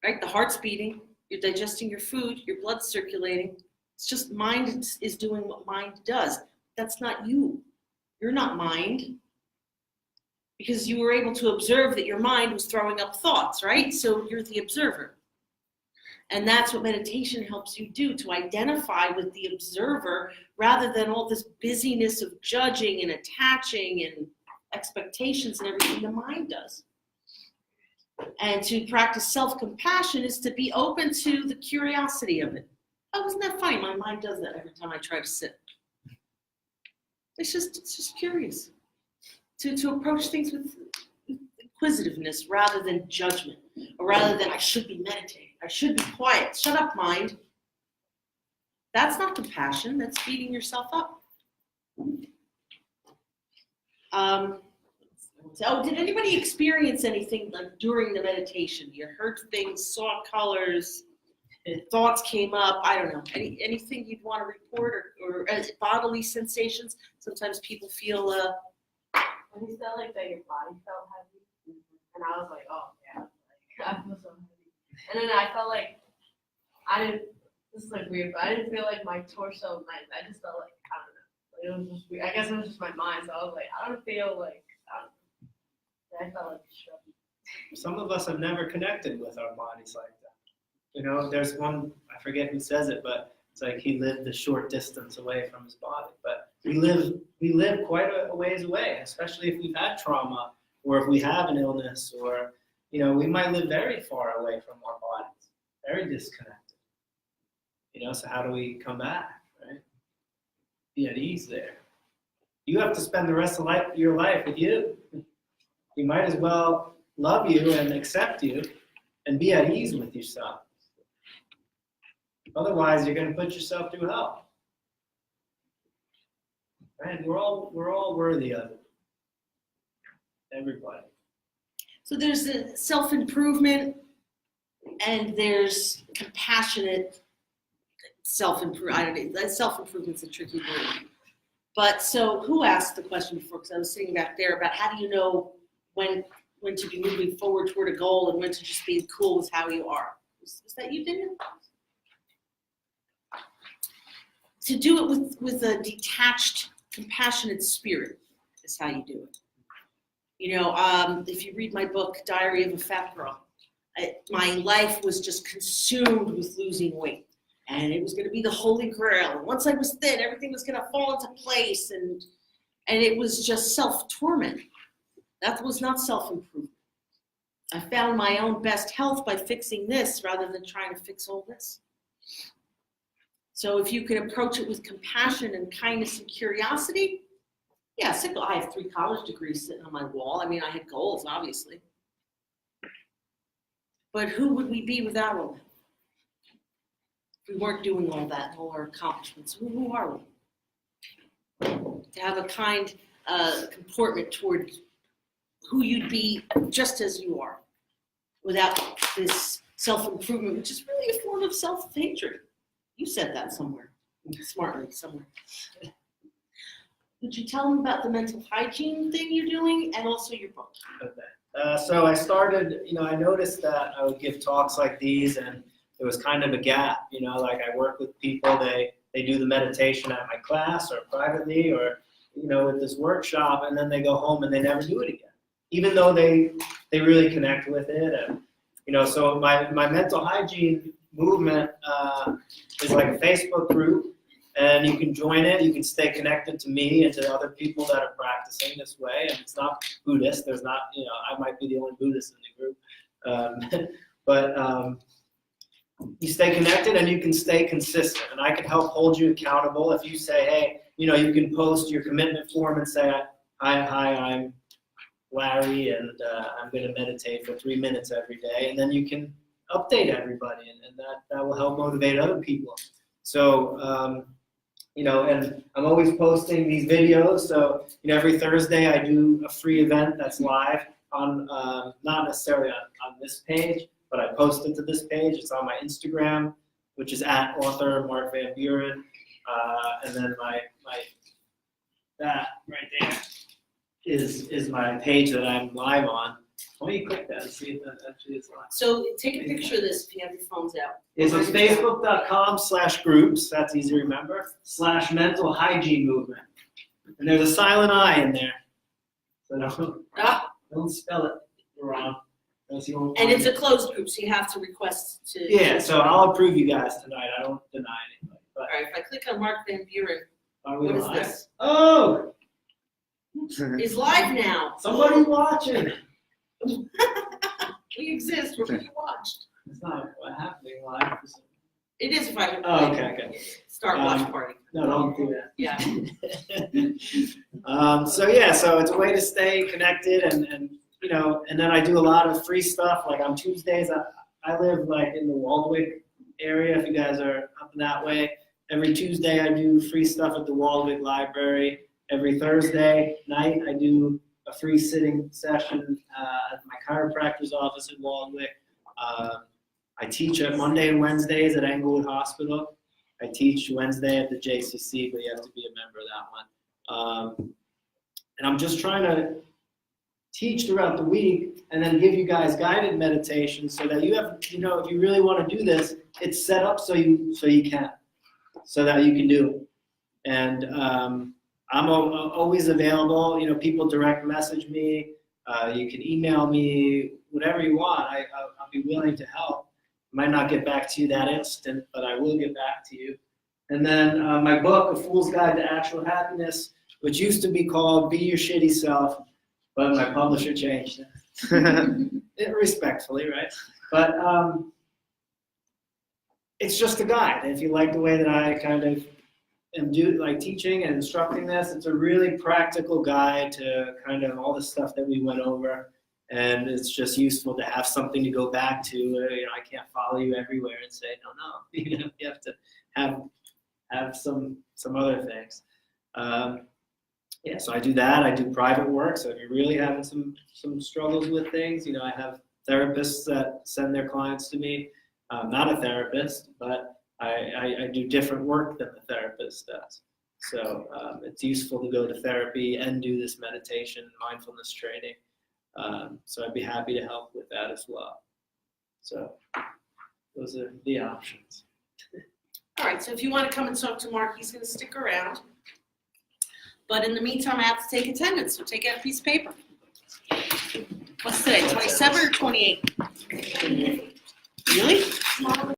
right? The heart's beating, you're digesting your food, your blood's circulating. It's just mind is doing what mind does. That's not you. You're not mind. Because you were able to observe that your mind was throwing up thoughts, right? So you're the observer. And that's what meditation helps you do, to identify with the observer rather than all this busyness of judging and attaching and expectations and everything the mind does. And to practice self-compassion is to be open to the curiosity of it. Oh, isn't that funny? My mind does that every time I try to sit. It's just curious. To approach things with inquisitiveness rather than judgment, or rather than I should be meditating, I should be quiet, shut up, mind. That's not compassion, that's beating yourself up. So did anybody experience anything like during the meditation? You heard things, saw colors, thoughts came up, I don't know, anything you'd want to report or as bodily sensations? Sometimes people feel When you felt like that your body felt heavy, and I was like, oh yeah, like, I feel so heavy. And then I felt like this is like weird, but I didn't feel like my torso, I just felt like, I don't know. Like, it was just weird. I guess it was just my mind, so I was like, I don't feel like, I felt like struggling. Some of us have never connected with our bodies like that. You know, there's one, I forget who says it, but it's like he lived a short distance away from his body. But we live quite a ways away, especially if we've had trauma or if we have an illness, or, you know, we might live very far away from our bodies, very disconnected. You know, so how do we come back, right? Be at ease there. You have to spend the rest of your life with you. You might as well love you and accept you and be at ease with yourself. Otherwise, you're going to put yourself through hell. Right? We're all worthy of it. Everybody. so there's a self-improvement and there's compassionate self-improvement. I don't know, self-improvement's a tricky word. But so who asked the question before? Because I was sitting back there about how do you know when to be moving forward toward a goal and when to just be cool with how you are? Is that you, Daniel? To do it with a detached, compassionate spirit is how you do it. You know, if you read my book, Diary of a Fat Girl, my life was just consumed with losing weight. And it was going to be the holy grail. And once I was thin, everything was going to fall into place. And it was just self-torment. That was not self-improvement. I found my own best health by fixing this rather than trying to fix all this. So if you can approach it with compassion and kindness and curiosity, yeah, I have 3 college degrees sitting on my wall. I mean, I had goals, obviously. But who would we be without all that? If we weren't doing all that, all our accomplishments, who are we? To have a kind comportment toward who you'd be just as you are, without this self-improvement, which is really a form of self-hatred. You said that somewhere, smartly somewhere. Would you tell them about the mental hygiene thing you're doing and also your book? Okay. So I started, you know, I noticed that I would give talks like these and there was kind of a gap, you know, like I work with people, they do the meditation at my class or privately or, you know, with this workshop, and then they go home and they never do it again. Even though they really connect with it So my mental hygiene movement is like a Facebook group, and you can join it. You can stay connected to me and to other people that are practicing this way. And it's not Buddhist. There's not, I might be the only Buddhist in the group. But you stay connected and you can stay consistent. And I can help hold you accountable. If you say, hey, you can post your commitment form and say, hi, I'm Larry, and I'm going to meditate for 3 minutes every day. And then you can update everybody, and that will help motivate other people. So, and I'm always posting these videos. So, every Thursday I do a free event that's live on, not necessarily on this page, but I post it to this page. It's on my Instagram, which is at author Mark Van Buren. And then that right there is my page that I'm live on. Why don't you click that and see if that actually is live? So take a picture of this if you have your phones out. It's facebook.com/groups, that's easy to remember, /mental hygiene movement. And there's a silent I in there. So don't spell it wrong. And it's a closed group, so you have to request to. Yeah, so I'll approve you guys tonight. I don't deny anybody. But All right, if I click on Mark Van Buren, are we what is live? this? Oh! It's live now. Somebody watching. We exist, we're being watched. It's not happening live. It is if I can. Oh, okay. Start watch party. No, don't do that. Yeah. So it's a way to stay connected and then I do a lot of free stuff. Like on Tuesdays, I live like in the Waldwick area, if you guys are up that way. Every Tuesday I do free stuff at the Waldwick Library. Every Thursday night I do a free sitting session at my chiropractor's office in Waldwick. I teach at Monday and Wednesdays at Englewood Hospital. I teach Wednesday at the JCC, but you have to be a member of that one. And I'm just trying to teach throughout the week and then give you guys guided meditations so that you have, if you really want to do this, it's set up so you can, so that you can do it. And I'm always available. People direct message me. You can email me, whatever you want. I'll be willing to help. Might not get back to you that instant, but I will get back to you. And then my book, A Fool's Guide to Actual Happiness, which used to be called Be Your Shitty Self, but my publisher changed it. Respectfully, right? But it's just a guide. If you like the way that I kind of am teaching and instructing this, it's a really practical guide to kind of all the stuff that we went over. And it's just useful to have something to go back to. I can't follow you everywhere and say, no. You have to have some other things. So I do that. I do private work. So if you're really having some struggles with things, I have therapists that send their clients to me. I'm not a therapist, but I do different work than the therapist does. So it's useful to go to therapy and do this meditation, mindfulness training. So I'd be happy to help with that as well. So those are the options. All right, so if you want to come and talk to Mark, he's going to stick around. But in the meantime, I have to take attendance, so take out a piece of paper. What's today, 27 or 28? Really?